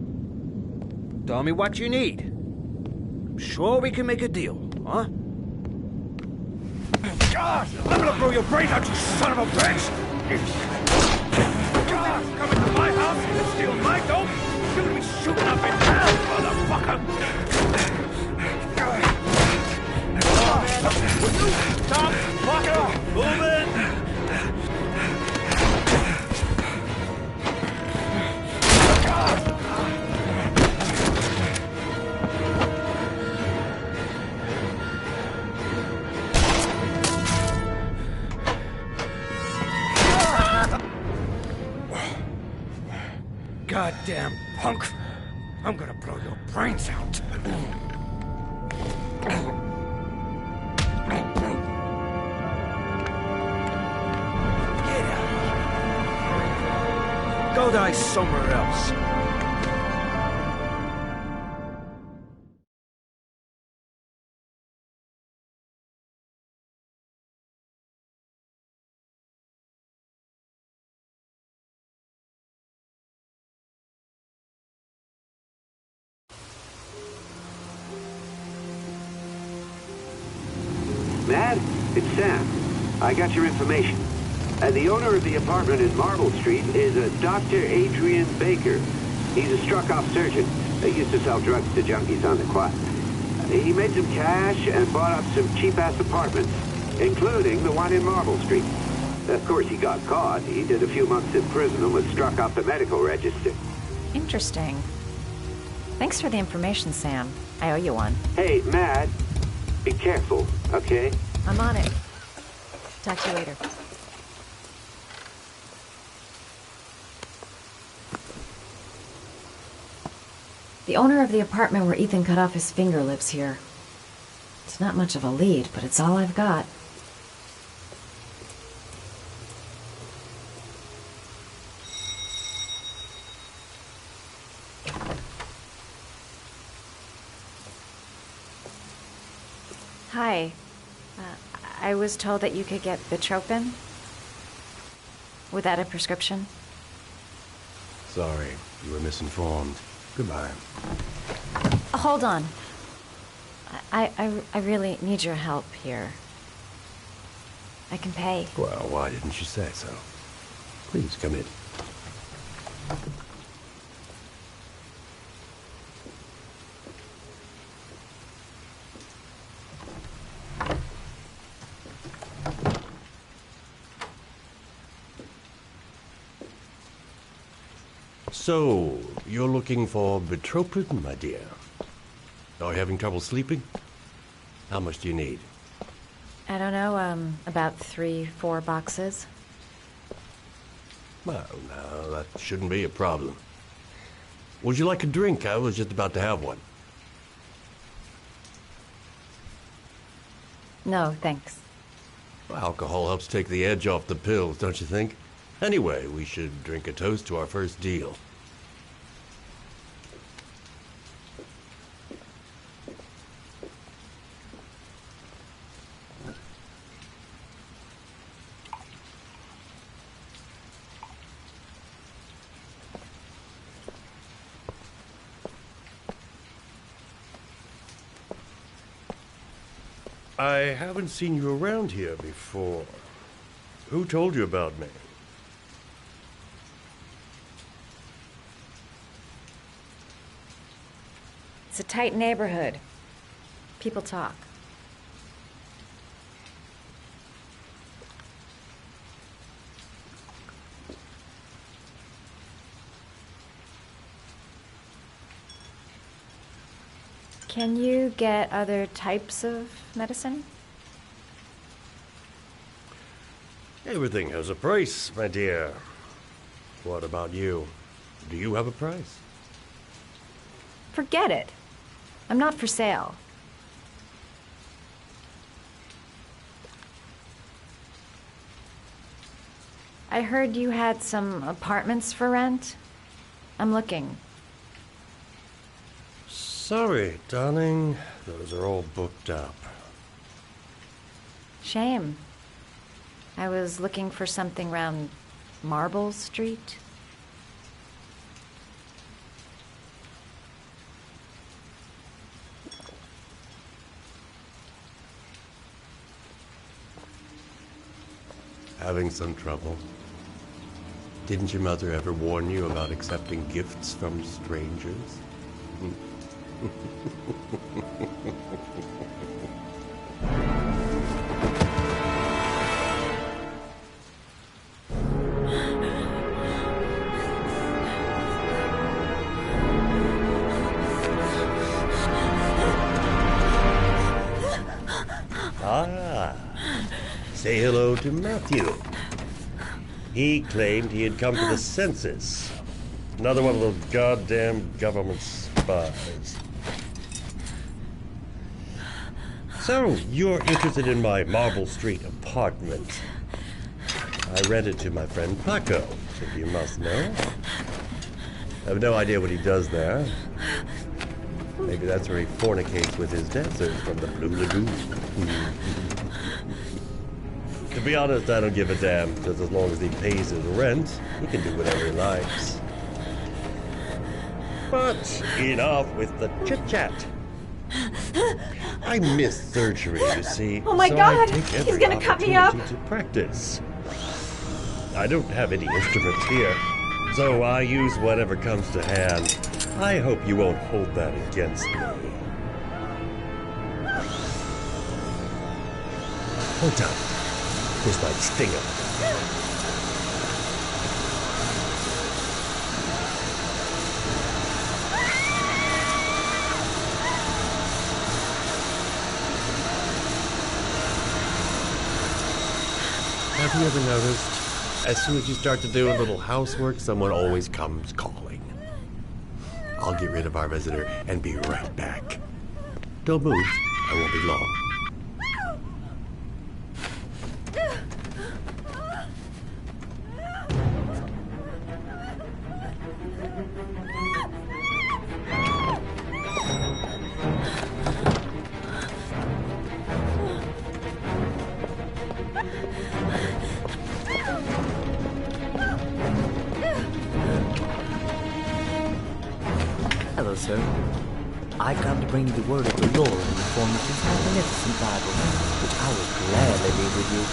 Tell me what you need. I'm sure we can make a deal, huh? God, I'm gonna blow your brains out, you son of a bitch! God, come into my house and steal my dope? You're gonna be shooting up in hell, motherfucker! Will you stop fucking moving? Goddamn punk! I'm gonna blow your brains out! Get out! Go die somewhere else! Matt, it's Sam. I got your information. The owner of the apartment in Marble Street is a Dr. Adrian Baker. He's a struck-off surgeon. He used to sell drugs to junkies on the quad. He made some cash and bought up some cheap-ass apartments, including the one in Marble Street. Of course, he got caught. He did a few months in prison and was struck off the medical register. Interesting. Thanks for the information, Sam. I owe you one. Hey, Matt, be careful, okay? I'm on it. Talk to you later. The owner of the apartment where Ethan cut off his finger lives here. It's not much of a lead, but it's all I've got. Hi. I was told that you could get Bitropin without a prescription. Sorry, you were misinformed. Goodbye. Hold on. I really need your help here. I can pay. Well, why didn't you say so? Please, come in. So, you're looking for betrothed, my dear? Are you having trouble sleeping? How much do you need? I don't know, about 3-4 boxes. Well, no, that shouldn't be a problem. Would you like a drink? I was just about to have one. No, thanks. Alcohol helps take the edge off the pills, don't you think? Anyway, we should drink a toast to our first deal. I haven't seen you around here before. Who told you about me? It's a tight neighborhood. People talk. Can you get other types of medicine? Everything has a price, my dear. What about you? Do you have a price? Forget it. I'm not for sale. I heard you had some apartments for rent. I'm looking. Sorry, darling. Those are all booked up. Shame. I was looking for something around Marble Street. Having some trouble? Didn't your mother ever warn you about accepting gifts from strangers? Say hello to Matthew. He claimed he had come to the census. Another one of those goddamn government spies. So, you're interested in my Marble Street apartment. I rent it to my friend Paco, if you must know. I have no idea what he does there. Maybe that's where he fornicates with his dancers from the Blue Lagoon. To be honest, I don't give a damn, because as long as he pays his rent, he can do whatever he likes. But enough with the chit-chat. I miss surgery, you see. Oh my so God! I take every He's gonna cut me up! opportunity to practice. I don't have any instruments here, so I use whatever comes to hand. I hope you won't hold that against me. Hold up. This might sting him. Have you ever noticed, as soon as you start to do a little housework, someone always comes calling? I'll get rid of our visitor and be right back. Don't move. I won't be long. Hello, sir. I come to bring you the word of the Lord in the form of these magnificent Bibles, which I will gladly leave with you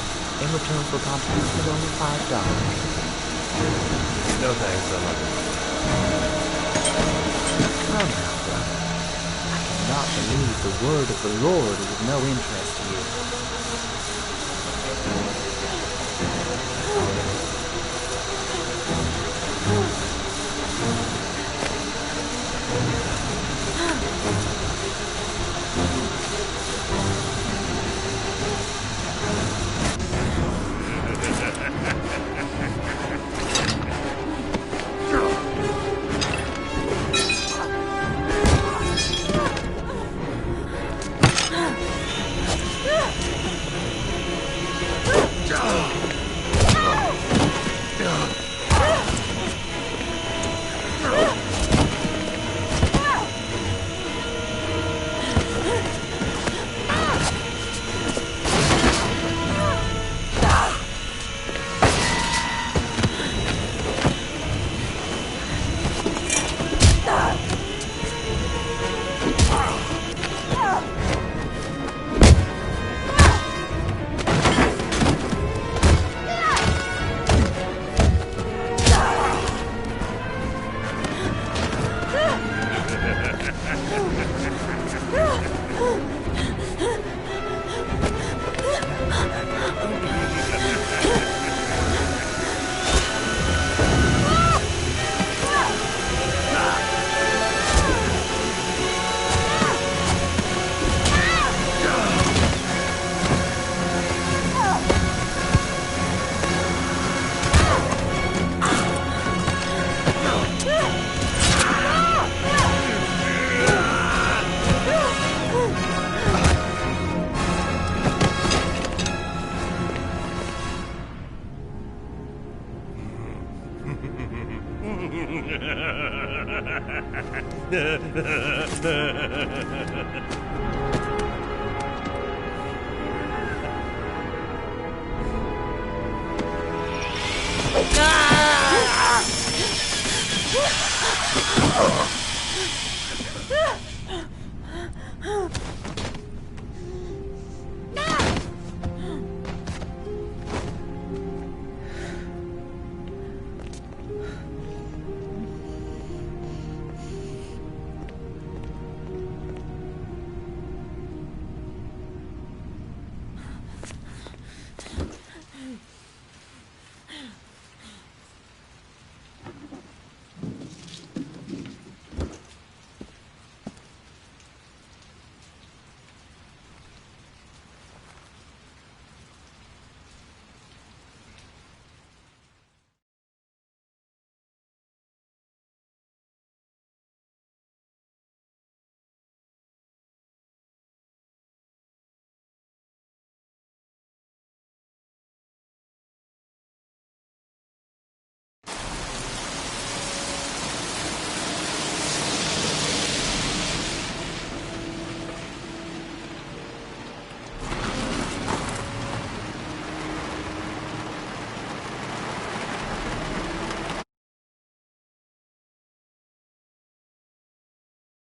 in return for a contribution of only $5. No thanks, I'm not. Come now, brother. I cannot believe the word of the Lord is of no interest to you.